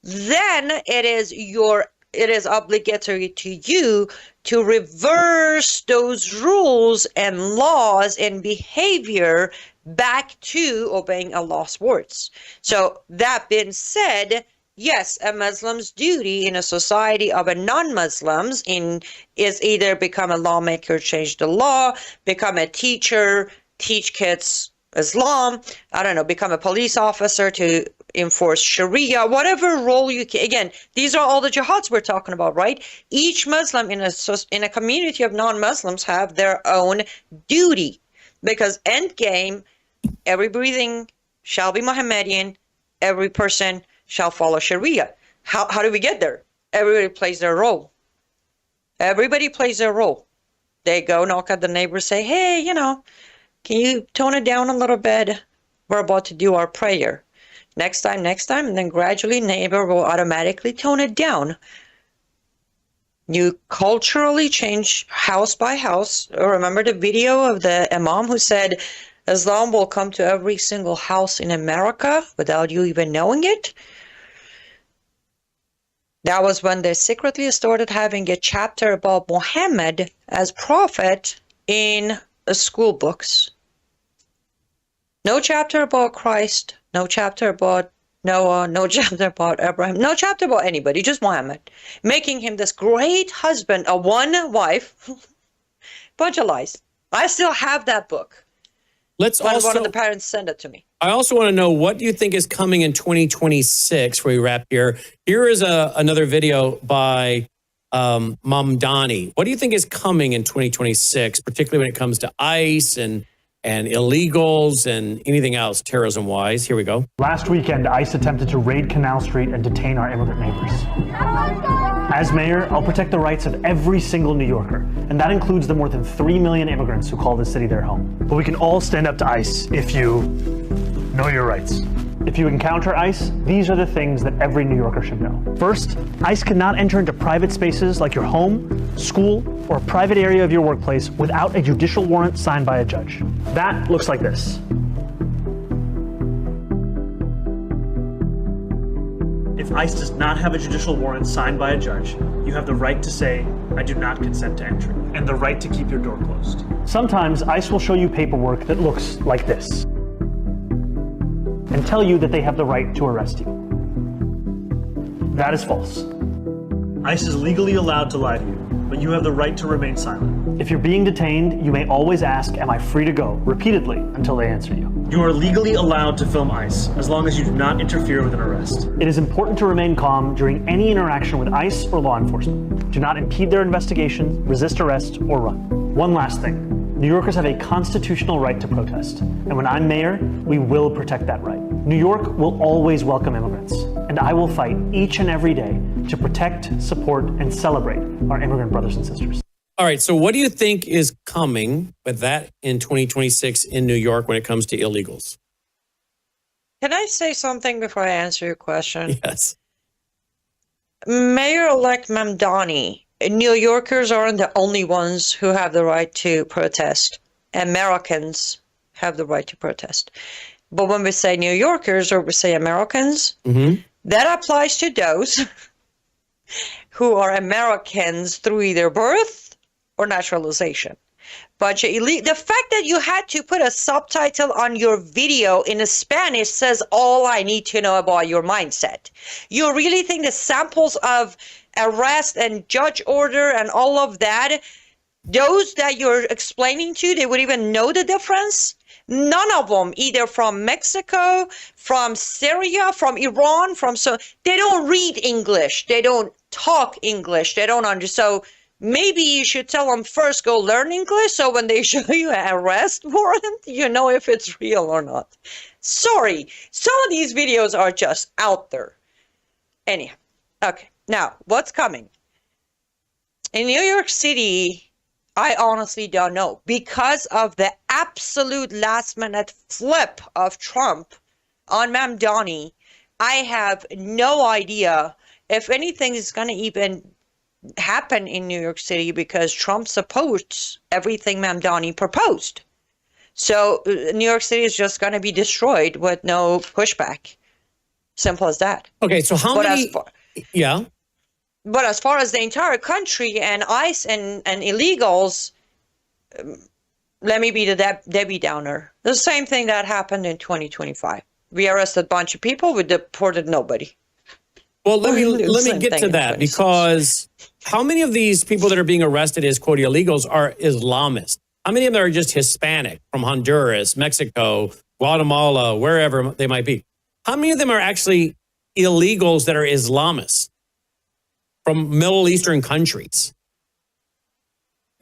Then it is obligatory to you to reverse those rules and laws and behavior back to obeying Allah's words. So that being said, yes, a Muslim's duty in a society of a non-Muslims is either become a lawmaker, change the law, become a teacher, teach kids Islam, I don't know, become a police officer to enforce Sharia, whatever role you can. Again, these are all the jihads we're talking about, right? Each Muslim in a community of non-Muslims have their own duty, because end game, every breathing shall be Mohammedan, every person shall follow Sharia. How do we get there? Everybody plays their role. Everybody plays their role. They go knock at the neighbor, say, hey, you know, can you tone it down a little bit? We're about to do our prayer. Next time, and then gradually neighbor will automatically tone it down. You culturally change house by house. Remember the video of the imam who said, Islam will come to every single house in America without you even knowing it? That was when they secretly started having a chapter about Muhammad as prophet in the school books. No chapter about Christ, no chapter about Noah, no chapter about Abraham, no chapter about anybody, just Muhammad. Making him this great husband, a one wife. Bunch of lies. I still have that book. Let's also, one of the parents sent it to me. I also want to know, what do you think is coming in 2026 before we wrap here? Here is another video by Mamdani. What do you think is coming in 2026, particularly when it comes to ICE and illegals and anything else terrorism-wise? Here we go. Last weekend, ICE attempted to raid Canal Street and detain our immigrant neighbors. As mayor, I'll protect the rights of every single New Yorker, and that includes the more than 3 million immigrants who call this city their home. But we can all stand up to ICE if you know your rights. If you encounter ICE, these are the things that every New Yorker should know. First, ICE cannot enter into private spaces like your home, school, or a private area of your workplace without a judicial warrant signed by a judge. That looks like this. If ICE does not have a judicial warrant signed by a judge, you have the right to say, I do not consent to entry, and the right to keep your door closed. Sometimes ICE will show you paperwork that looks like this and tell you that they have the right to arrest you. That is false. ICE is legally allowed to lie to you, but you have the right to remain silent. If you're being detained, you may always ask, am I free to go, repeatedly, until they answer you. You are legally allowed to film ICE, as long as you do not interfere with an arrest. It is important to remain calm during any interaction with ICE or law enforcement. Do not impede their investigation, resist arrest, or run. One last thing. New Yorkers have a constitutional right to protest, and when I'm mayor, we will protect that right. New York will always welcome immigrants, and I will fight each and every day to protect, support, and celebrate our immigrant brothers and sisters. All right, so what do you think is coming with that in 2026 in New York when it comes to illegals? Can I say something before I answer your question? Yes. Mayor-elect Mamdani, New Yorkers aren't the only ones who have the right to protest. Americans have the right to protest. But when we say New Yorkers or we say Americans, that applies to those who are Americans through either birth or naturalization. But the fact that you had to put a subtitle on your video in Spanish says all I need to know about your mindset. You really think the samples of arrest and judge order and all of that, those that you're explaining to, they would even know the difference? None of them, either from Mexico, from Syria, from Iran, so they don't read English, they don't talk English, they don't understand. So maybe you should tell them first go learn English, so when they show you an arrest warrant, you know if it's real or not. Sorry, some of these videos are just out there. Anyhow, okay, now what's coming? In New York City, I honestly don't know. Because of the absolute last minute flip of Trump on Mamdani, I have no idea if anything is going to even happen in New York City, because Trump supports everything Mamdani proposed. So New York City is just going to be destroyed with no pushback. Simple as that. Okay, so how many? Yeah. But as far as the entire country and ICE and illegals, let me be the Debbie Downer. The same thing that happened in 2025. We arrested a bunch of people. We deported nobody. Well, let me get to that, because how many of these people that are being arrested as, quote, illegals are Islamists? How many of them are just Hispanic from Honduras, Mexico, Guatemala, wherever they might be? How many of them are actually illegals that are Islamists from Middle Eastern countries?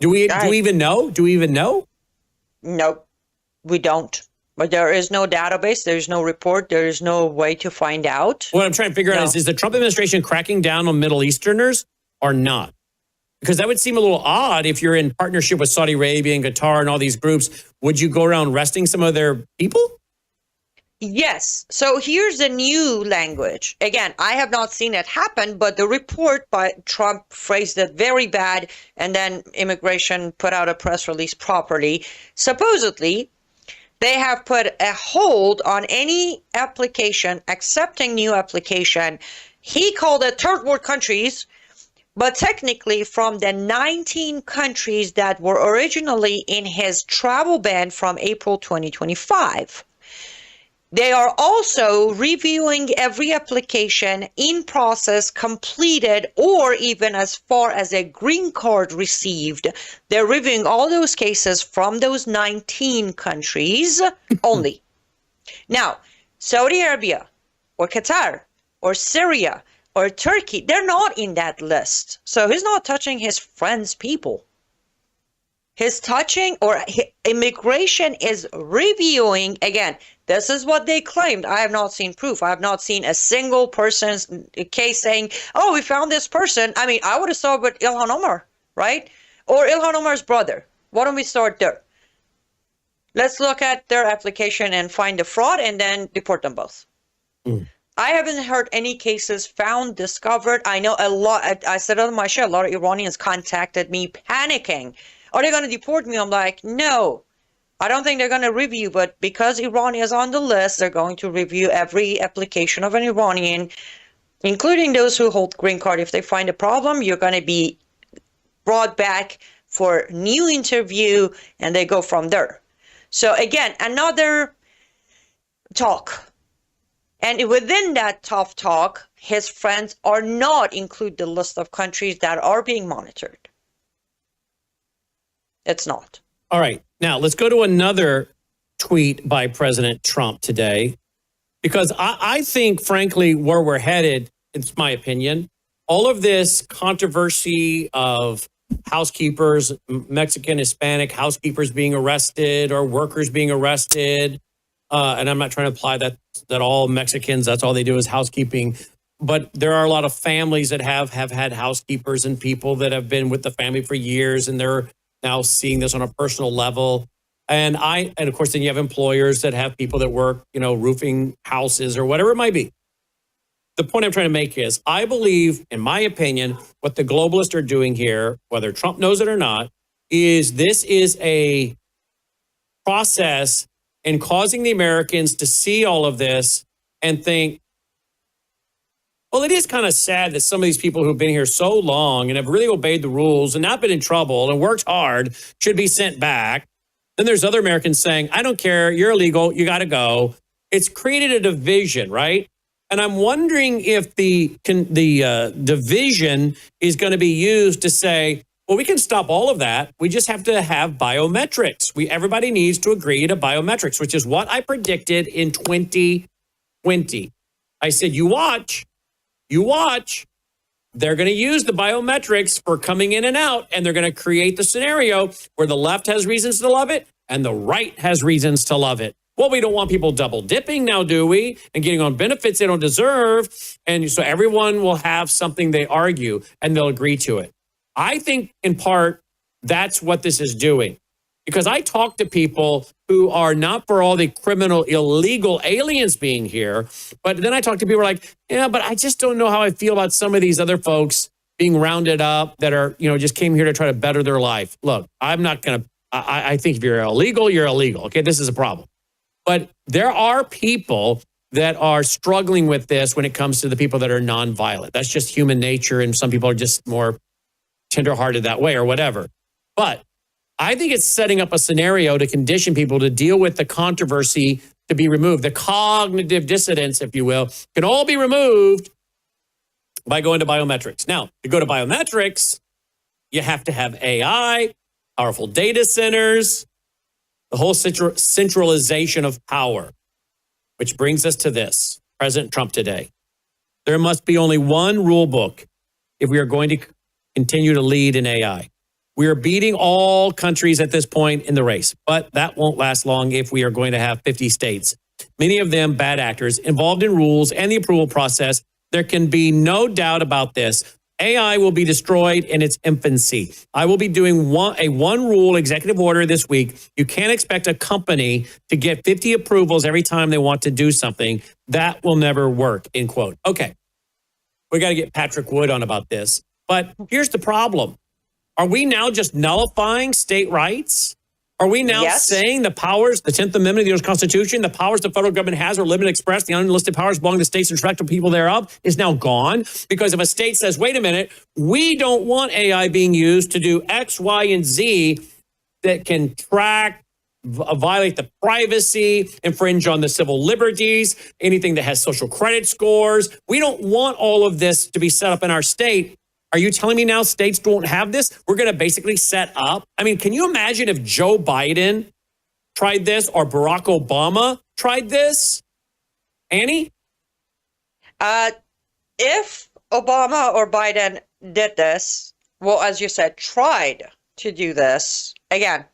Do we even know? Do we even know? Nope, we don't. But there is no database. There's no report. There is no way to find out. What I'm trying to figure out is the Trump administration cracking down on Middle Easterners or not? Because that would seem a little odd if you're in partnership with Saudi Arabia and Qatar and all these groups. Would you go around arresting some of their people? Yes. So here's the new language. Again, I have not seen it happen, but the report by Trump phrased it very bad, and then immigration put out a press release properly. Supposedly, they have put a hold on any application, accepting new application. He called it third world countries, but technically from the 19 countries that were originally in his travel ban from April 2025. They are also reviewing every application in process, completed, or even as far as a green card received. They're reviewing all those cases from those 19 countries only. Now, Saudi Arabia or Qatar or Syria or Turkey, they're not in that list. So he's not touching his friends' people. He's touching, or immigration is reviewing, again, this is what they claimed. I have not seen proof. I have not seen a single person's case saying, oh, we found this person. I mean, I would have started with Ilhan Omar, right? Or Ilhan Omar's brother. Why don't we start there? Let's look at their application and find the fraud and then deport them both. I haven't heard any cases found, discovered. I know a lot. I said on my show, a lot of Iranians contacted me panicking. Are they going to deport me? I'm like, no. I don't think they're going to review, but because Iran is on the list, they're going to review every application of an Iranian, including those who hold green card. If they find a problem, you're going to be brought back for new interview, and they go from there. So again, another talk. And within that tough talk, his friends are not include the list of countries that are being monitored. It's not. All right. Now, let's go to another tweet by President Trump today, because I think, frankly, where we're headed, it's my opinion, all of this controversy of housekeepers, Mexican, Hispanic housekeepers being arrested or workers being arrested, and I'm not trying to imply that all Mexicans, that's all they do is housekeeping, but there are a lot of families that have had housekeepers and people that have been with the family for years, and they're now seeing this on a personal level. And of course, then you have employers that have people that work, roofing houses or whatever it might be. The point I'm trying to make is, I believe, in my opinion, what the globalists are doing here, whether Trump knows it or not, is this is a process in causing the Americans to see all of this and think, well, it is kind of sad that some of these people who've been here so long and have really obeyed the rules and not been in trouble and worked hard should be sent back. Then there's other Americans saying, I don't care, you're illegal, you got to go. It's created a division, right? And I'm wondering if the division is going to be used to say, well, we can stop all of that. We just have to have biometrics. Everybody needs to agree to biometrics, which is what I predicted in 2020. I said, you watch. they're going to use the biometrics for coming in and out, and they're going to create the scenario where the left has reasons to love it and the right has reasons to love it. Well, we don't want people double dipping now, do we? And getting on benefits they don't deserve. And so everyone will have something they argue and they'll agree to it. I think in part that's what this is doing. Because I talk to people who are not for all the criminal, illegal aliens being here, but then I talk to people like, yeah, but I just don't know how I feel about some of these other folks being rounded up that are, just came here to try to better their life. Look, I'm not going to, I think if you're illegal, you're illegal. Okay, this is a problem. But there are people that are struggling with this when it comes to the people that are nonviolent. That's just human nature, and some people are just more tenderhearted that way or whatever. But I think it's setting up a scenario to condition people to deal with the controversy to be removed. The cognitive dissonance, if you will, can all be removed by going to biometrics. Now, to go to biometrics, you have to have AI, powerful data centers, the whole centralization of power, which brings us to this, President Trump today. There must be only one rule book if we are going to continue to lead in AI. We are beating all countries at this point in the race, but that won't last long if we are going to have 50 states, many of them bad actors, involved in rules and the approval process. There can be no doubt about this. AI will be destroyed in its infancy. I will be doing a one rule executive order this week. You can't expect a company to get 50 approvals every time they want to do something. That will never work, end quote. Okay, we got to get Patrick Wood on about this. But here's the problem. Are we now just nullifying state rights? Are we now saying the powers, the 10th Amendment of the U.S. Constitution, the powers the federal government has or limited express, the unlisted powers belong to states and tractable people thereof, is now gone? Because if a state says, wait a minute, we don't want AI being used to do X, Y, and Z that can track, violate the privacy, infringe on the civil liberties, anything that has social credit scores. We don't want all of this to be set up in our state. Are you telling me now states won't have this? We're going to basically set up. I mean, can you imagine if Joe Biden tried this or Barack Obama tried this? Annie? If Obama or Biden did this, well, as you said, tried to do this, again,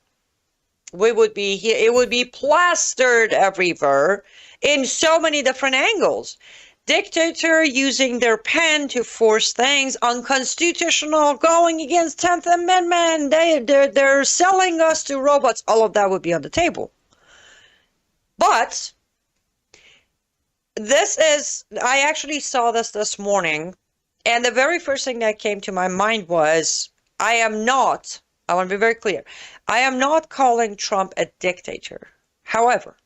we would be here. It would be plastered everywhere in so many different angles. Dictator using their pen to force things, unconstitutional, going against 10th Amendment, they're selling us to robots. All of that would be on the table. But I actually saw this morning, and the very first thing that came to my mind was, I want to be very clear, I am not calling Trump a dictator. However,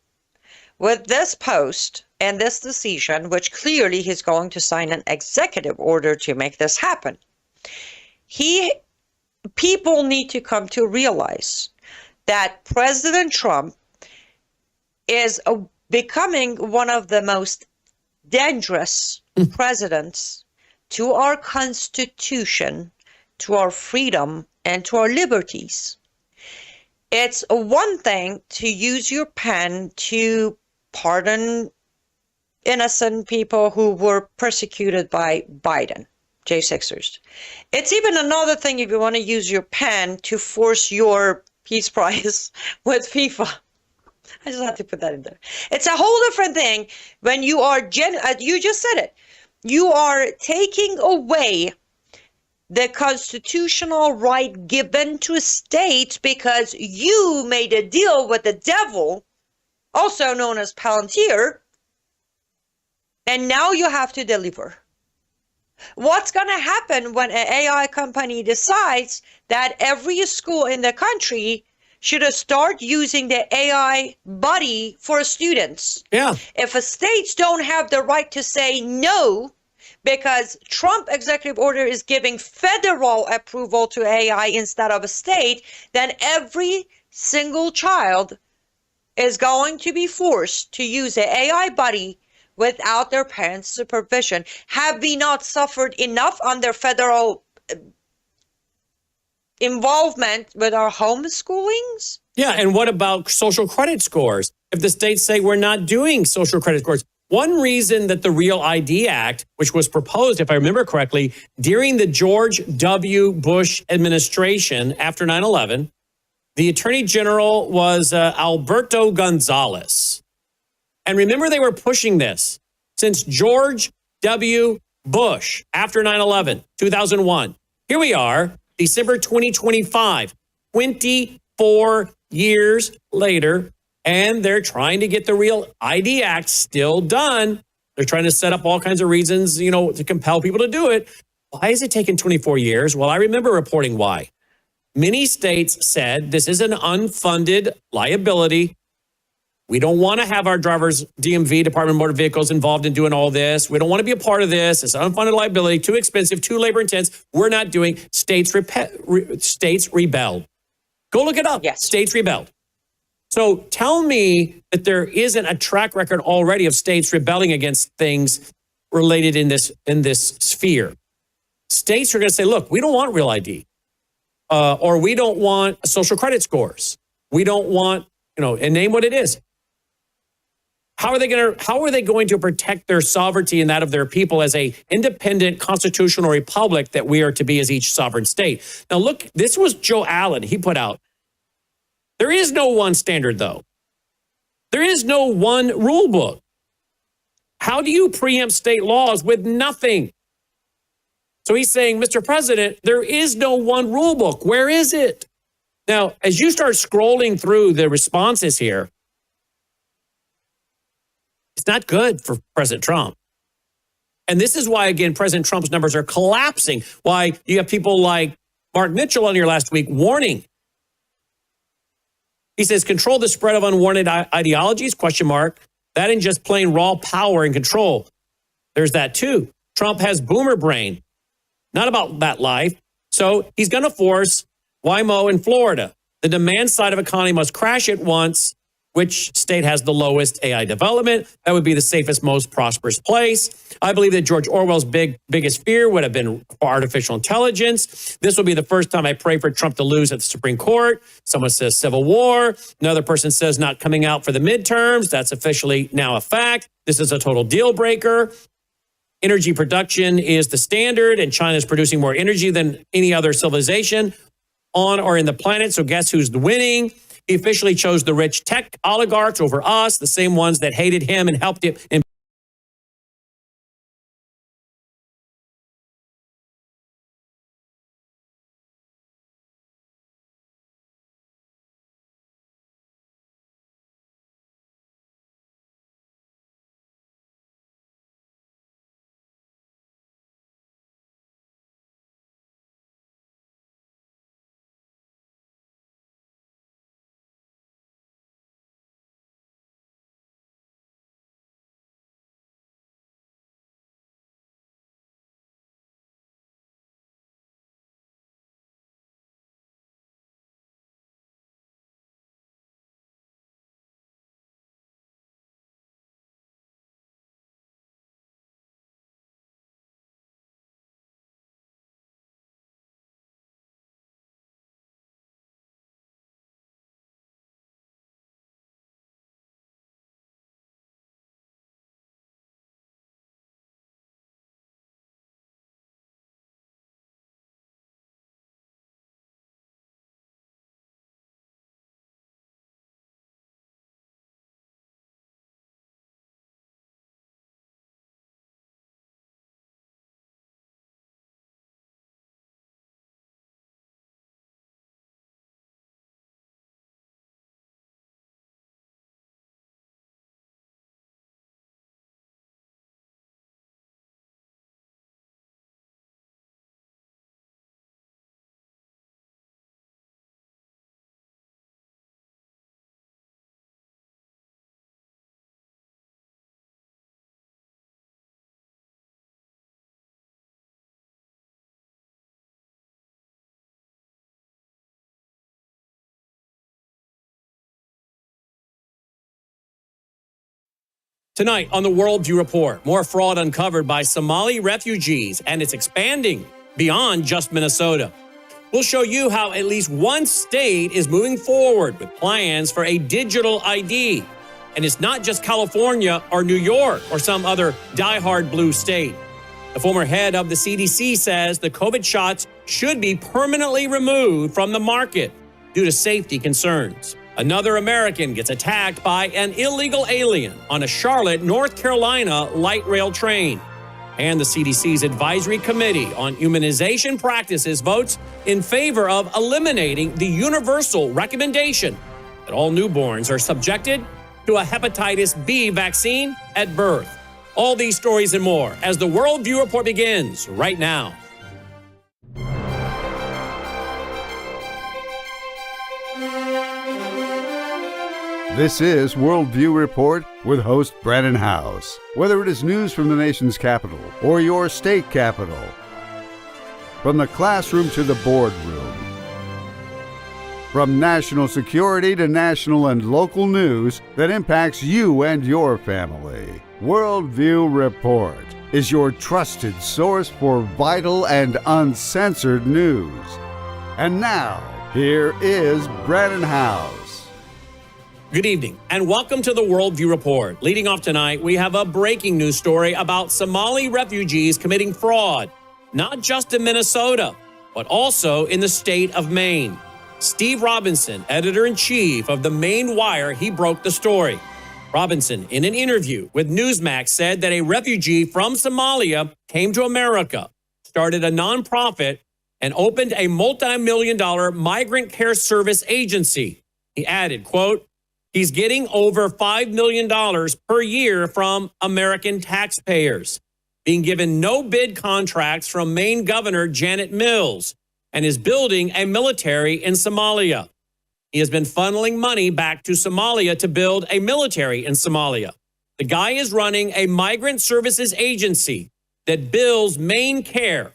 with this post and this decision, which clearly he's going to sign an executive order to make this happen, people need to come to realize that President Trump is becoming one of the most dangerous presidents to our Constitution, to our freedom, and to our liberties. It's one thing to use your pen to pardon innocent people who were persecuted by Biden, J6ers. It's even another thing if you want to use your pen to force your peace prize with FIFA. I just had to put that in there. It's a whole different thing when you are, you just said it, you are taking away the constitutional right given to states because you made a deal with the devil, also known as Palantir, and now you have to deliver. What's going to happen when an AI company decides that every school in the country should start using the AI buddy for students? Yeah. If states don't have the right to say no, because Trump executive order is giving federal approval to AI instead of a state, then every single child is going to be forced to use the AI buddy without their parents' supervision. Have we not suffered enough under federal involvement with our homeschoolings? Yeah, and what about social credit scores? If the states say we're not doing social credit scores, One reason that the Real ID Act, which was proposed, if I remember correctly, during the George W. Bush administration after 9/11, the Attorney General was Alberto Gonzales. And remember, they were pushing this since George W. Bush after 9/11, 2001. Here we are, December 2025, 24 years later, and they're trying to get the Real ID Act still done. They're trying to set up all kinds of reasons, to compel people to do it. Why is it taking 24 years? Well, I remember reporting why. Many states said this is an unfunded liability. We don't want to have our drivers, DMV, Department of Motor Vehicles, involved in doing all this. We don't want to be a part of this. It's an unfunded liability, too expensive, too labor intense. We're not doing. States rebelled. Go look it up. Yes. States rebelled. So tell me that there isn't a track record already of states rebelling against things related in this sphere. States are going to say, look, we don't want Real ID. Or we don't want social credit scores. We don't want, and name what it is. How are they going to protect their sovereignty and that of their people as a independent constitutional republic that we are to be as each sovereign state? Now, look, this was Joe Allen. He put out, there is no one standard, though. There is no one rule book. How do you preempt state laws with nothing? So he's saying, Mr. President, there is no one rule book. Where is it? Now, as you start scrolling through the responses here, it's not good for President Trump. And this is why, again, President Trump's numbers are collapsing. Why you have people like Mark Mitchell on here last week warning. He says, control the spread of unwarranted ideologies, ? That ain't just plain raw power and control. There's that too. Trump has boomer brain. Not about that life. So he's going to force Waymo in Florida. The demand side of economy must crash at once. Which state has the lowest AI development? That would be the safest, most prosperous place. I believe that George Orwell's biggest fear would have been artificial intelligence. This will be the first time I pray for Trump to lose at the Supreme Court. Someone says civil war. Another person says not coming out for the midterms. That's officially now a fact. This is a total deal breaker. Energy production is the standard, and China is producing more energy than any other civilization on or in the planet. So guess who's winning? He officially chose the rich tech oligarchs over us, the same ones that hated him and helped him. Tonight on the Worldview Report, more fraud uncovered by Somali refugees, and it's expanding beyond just Minnesota. We'll show you how at least one state is moving forward with plans for a digital ID. And it's not just California or New York or some other diehard blue state. The former head of the CDC says the COVID shots should be permanently removed from the market due to safety concerns. Another American gets attacked by an illegal alien on a Charlotte, North Carolina light rail train. And the CDC's Advisory Committee on Immunization Practices votes in favor of eliminating the universal recommendation that all newborns are subjected to a hepatitis B vaccine at birth. All these stories and more as the Worldview Report begins right now. This is Worldview Report with host Brannon Howse. Whether it is news from the nation's capital or your state capital, from the classroom to the boardroom, from national security to national and local news that impacts you and your family, Worldview Report is your trusted source for vital and uncensored news. And now, here is Brannon Howse. Good evening, and welcome to the Worldview Report. Leading off tonight, we have a breaking news story about Somali refugees committing fraud, not just in Minnesota, but also in the state of Maine. Steve Robinson, editor-in-chief of the Maine Wire, he broke the story. Robinson, in an interview with Newsmax, said that a refugee from Somalia came to America, started a nonprofit, and opened a multi-million-dollar migrant care service agency. He added, quote, "He's getting over $5 million per year from American taxpayers, being given no-bid contracts from Maine Governor Janet Mills, and is building a military in Somalia. He has been funneling money back to Somalia to build a military in Somalia. The guy is running a migrant services agency that bills Maine Care,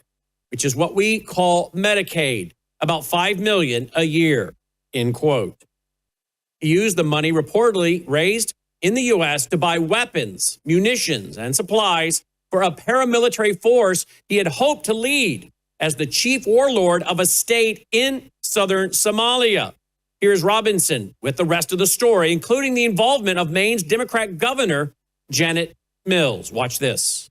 which is what we call Medicaid, about $5 million a year," end quote. He used the money reportedly raised in the U.S. to buy weapons, munitions, and supplies for a paramilitary force he had hoped to lead as the chief warlord of a state in southern Somalia. Here's Robinson with the rest of the story, including the involvement of Maine's Democrat Governor Janet Mills. Watch this.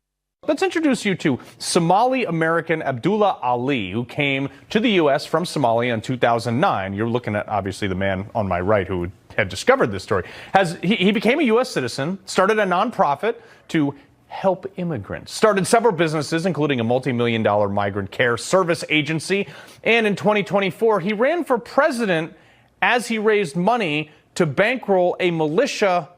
Let's introduce you to Somali-American Abdullah Ali, who came to the U.S. from Somalia in 2009. You're looking at, obviously, the man on my right who had discovered this story. He became a U.S. citizen, started a nonprofit to help immigrants, started several businesses, including a multi-million-dollar migrant care service agency. And in 2024, he ran for president as he raised money to bankroll a militia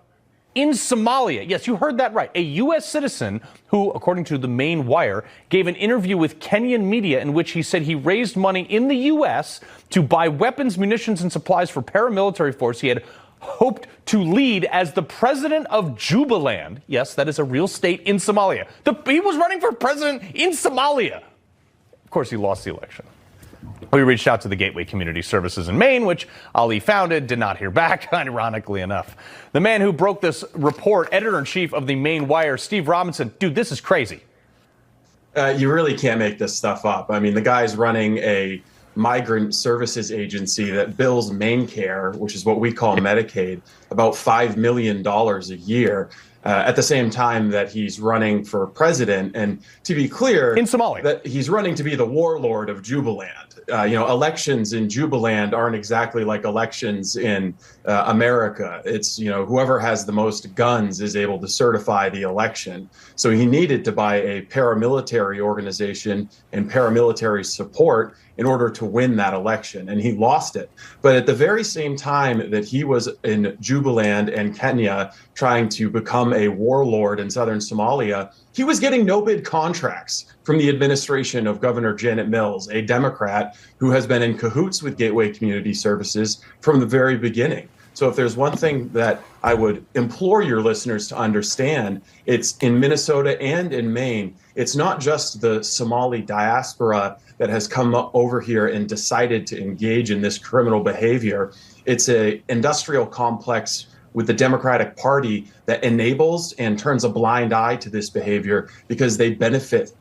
in Somalia. Yes, you heard that right. A U.S. citizen who, according to the Maine Wire, gave an interview with Kenyan media in which he said he raised money in the U.S. to buy weapons, munitions, and supplies for paramilitary force he had hoped to lead as the president of Jubaland. Yes, that is a real state in Somalia. He was running for president in Somalia. Of course, he lost the election. We reached out to the Gateway Community Services in Maine, which Ali founded, did not hear back, ironically enough. The man who broke this report, editor-in-chief of the Maine Wire, Steve Robinson, dude, this is crazy. You really can't make this stuff up. I mean, the guy's running a migrant services agency that bills Maine Care, which is what we call Medicaid, about $5 million a year. At the same time that he's running for president, and to be clear, in Somalia, that he's running to be the warlord of Jubaland. Elections in Jubaland aren't exactly like elections in America. It's, whoever has the most guns is able to certify the election. So he needed to buy a paramilitary organization and paramilitary support in order to win that election, and he lost it. But at the very same time that he was in Jubaland and Kenya trying to become a warlord in southern Somalia, he was getting no-bid contracts from the administration of Governor Janet Mills, a Democrat who has been in cahoots with Gateway Community Services from the very beginning. So if there's one thing that I would implore your listeners to understand, it's in Minnesota and in Maine, it's not just the Somali diaspora that has come over here and decided to engage in this criminal behavior. It's an industrial complex with the Democratic Party that enables and turns a blind eye to this behavior because they benefit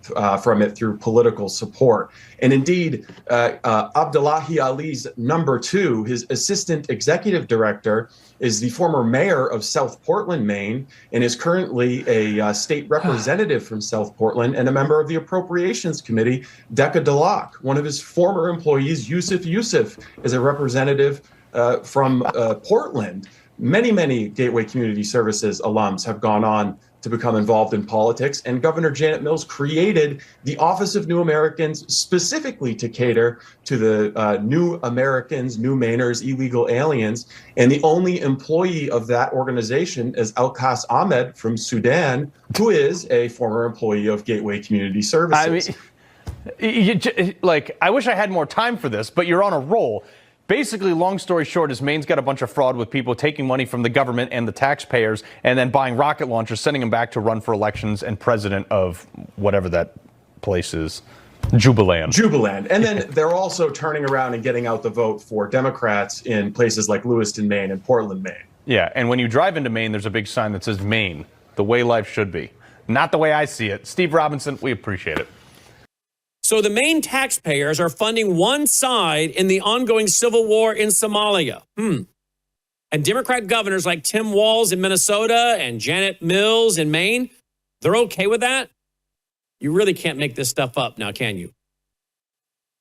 from it through political support. And indeed, Abdullahi Ali's number two, his assistant executive director, is the former mayor of South Portland, Maine, and is currently a state representative from South Portland and a member of the Appropriations Committee. Decca Delac, one of his former employees, Yusuf, is a representative from Portland. Many Gateway Community Services alums have gone on to become involved in politics, and Governor Janet Mills created the Office of New Americans specifically to cater to the new Americans, new Mainers, illegal aliens. And the only employee of that organization is Alkas Ahmed from Sudan, who is a former employee of Gateway Community Services. I wish I had more time for this, but you're on a roll. Basically, long story short, is Maine's got a bunch of fraud with people taking money from the government and the taxpayers and then buying rocket launchers, sending them back to run for elections and president of whatever that place is. Jubaland. And then they're also turning around and getting out the vote for Democrats in places like Lewiston, Maine and Portland, Maine. Yeah, and when you drive into Maine, there's a big sign that says Maine, the way life should be. Not the way I see it. Steve Robinson, we appreciate it. So the Maine taxpayers are funding one side in the ongoing civil war in Somalia. And Democrat governors like Tim Walz in Minnesota and Janet Mills in Maine, they're okay with that? You really can't make this stuff up now, can you?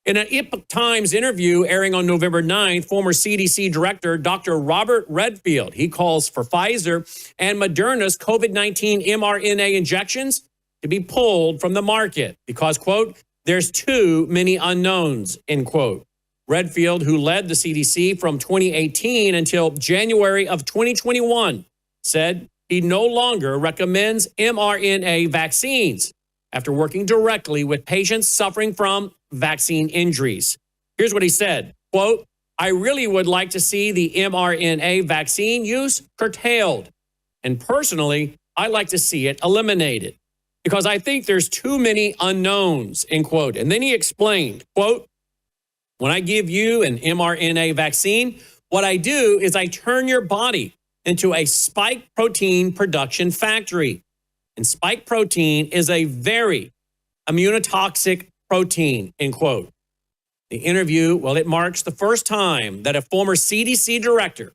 In an Epoch Times interview airing on November 9th, former CDC director Dr. Robert Redfield, he calls for Pfizer and Moderna's COVID-19 mRNA injections to be pulled from the market because, quote, there's too many unknowns, end quote. Redfield, who led the CDC from 2018 until January of 2021, said he no longer recommends mRNA vaccines after working directly with patients suffering from vaccine injuries. Here's what he said, quote, I really would like to see the mRNA vaccine use curtailed. And personally, I'd like to see it eliminated, because I think there's too many unknowns, end quote. And then he explained, quote, when I give you an mRNA vaccine, what I do is I turn your body into a spike protein production factory. And spike protein is a very immunotoxic protein, end quote. The interview, well, it marks the first time that a former CDC director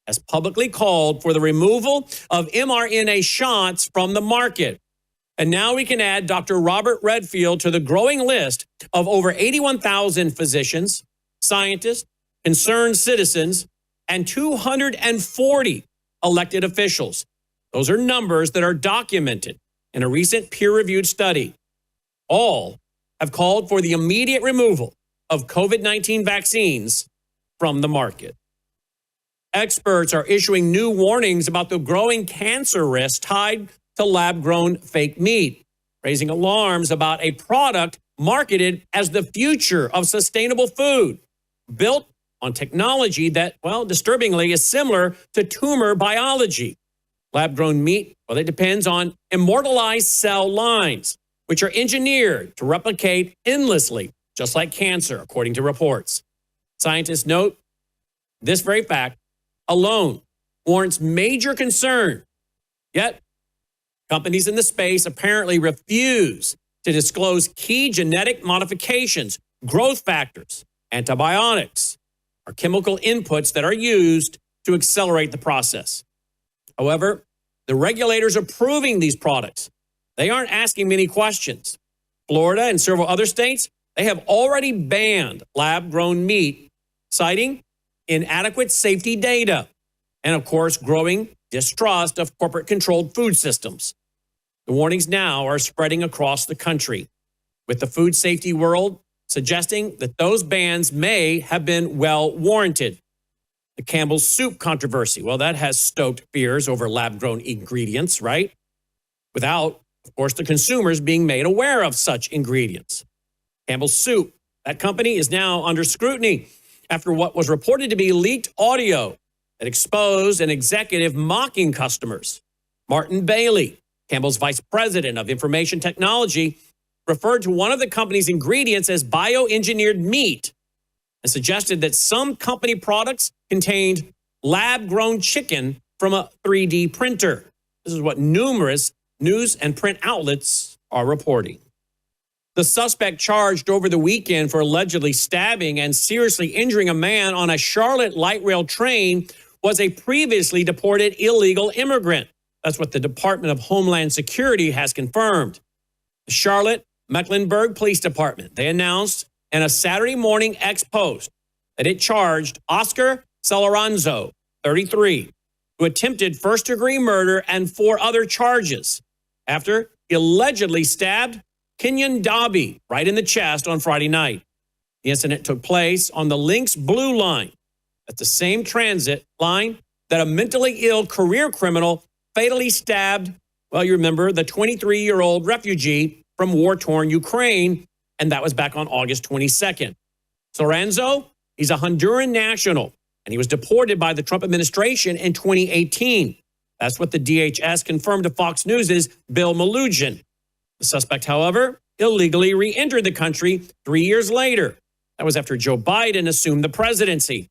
has publicly called for the removal of mRNA shots from the market. And now we can add Dr. Robert Redfield to the growing list of over 81,000 physicians, scientists, concerned citizens, and 240 elected officials. Those are numbers that are documented in a recent peer-reviewed study. All have called for the immediate removal of COVID-19 vaccines from the market. Experts are issuing new warnings about the growing cancer risk tied to lab-grown fake meat, raising alarms about a product marketed as the future of sustainable food, built on technology that, well, disturbingly is similar to tumor biology. Lab-grown meat, well, it depends on immortalized cell lines, which are engineered to replicate endlessly, just like cancer, according to reports. Scientists note this very fact alone warrants major concern, yet companies in the space apparently refuse to disclose key genetic modifications, growth factors, antibiotics, or chemical inputs that are used to accelerate the process. However, the regulators approving these products, they aren't asking many questions. Florida and several other states, they have already banned lab-grown meat, citing inadequate safety data and, of course, growing distrust of corporate-controlled food systems. The warnings now are spreading across the country, with the food safety world suggesting that those bans may have been well warranted. The Campbell's soup controversy, well, that has stoked fears over lab-grown ingredients, right? Without, of course, the consumers being made aware of such ingredients. Campbell's soup, that company is now under scrutiny after what was reported to be leaked audio that exposed an executive mocking customers. Martin Bailey, Campbell's vice president of information technology, referred to one of the company's ingredients as bioengineered meat and suggested that some company products contained lab-grown chicken from a 3D printer. This is what numerous news and print outlets are reporting. The suspect charged over the weekend for allegedly stabbing and seriously injuring a man on a Charlotte light rail train was a previously deported illegal immigrant. That's what the Department of Homeland Security has confirmed. The Charlotte Mecklenburg Police Department, they announced in a Saturday morning X post that it charged Oscar Celeranzo, 33, who attempted first-degree murder and 4 other charges after he allegedly stabbed Kenyon Dobby right in the chest on Friday night. The incident took place on the Lynx Blue Line. That's the same transit line that a mentally ill career criminal fatally stabbed, well, you remember, the 23-year-old refugee from war-torn Ukraine, and that was back on August 22nd. Soranzo, he's a Honduran national, and he was deported by the Trump administration in 2018. That's what the DHS confirmed to Fox News' Bill Malugin. The suspect, however, illegally re-entered the country 3 years later. That was after Joe Biden assumed the presidency,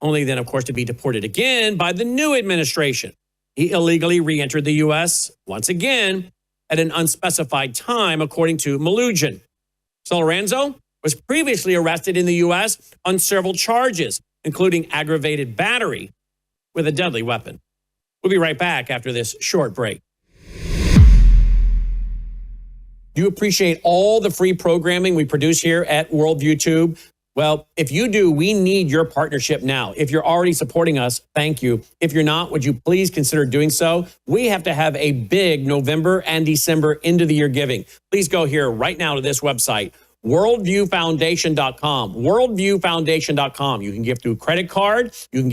only then, of course, to be deported again by the new administration. He illegally re-entered the U.S. once again at an unspecified time, according to Malugin. Celeranzo was previously arrested in the U.S. on several charges, including aggravated battery with a deadly weapon. We'll be right back after this short break. Do you appreciate all the free programming we produce here at Worldview Tube? Well, if you do, we need your partnership now. If you're already supporting us, thank you. If you're not, would you please consider doing so? We have to have a big November and December end of the year giving. Please go here right now to this website, worldviewfoundation.com. Worldviewfoundation.com. You can give through credit card. You can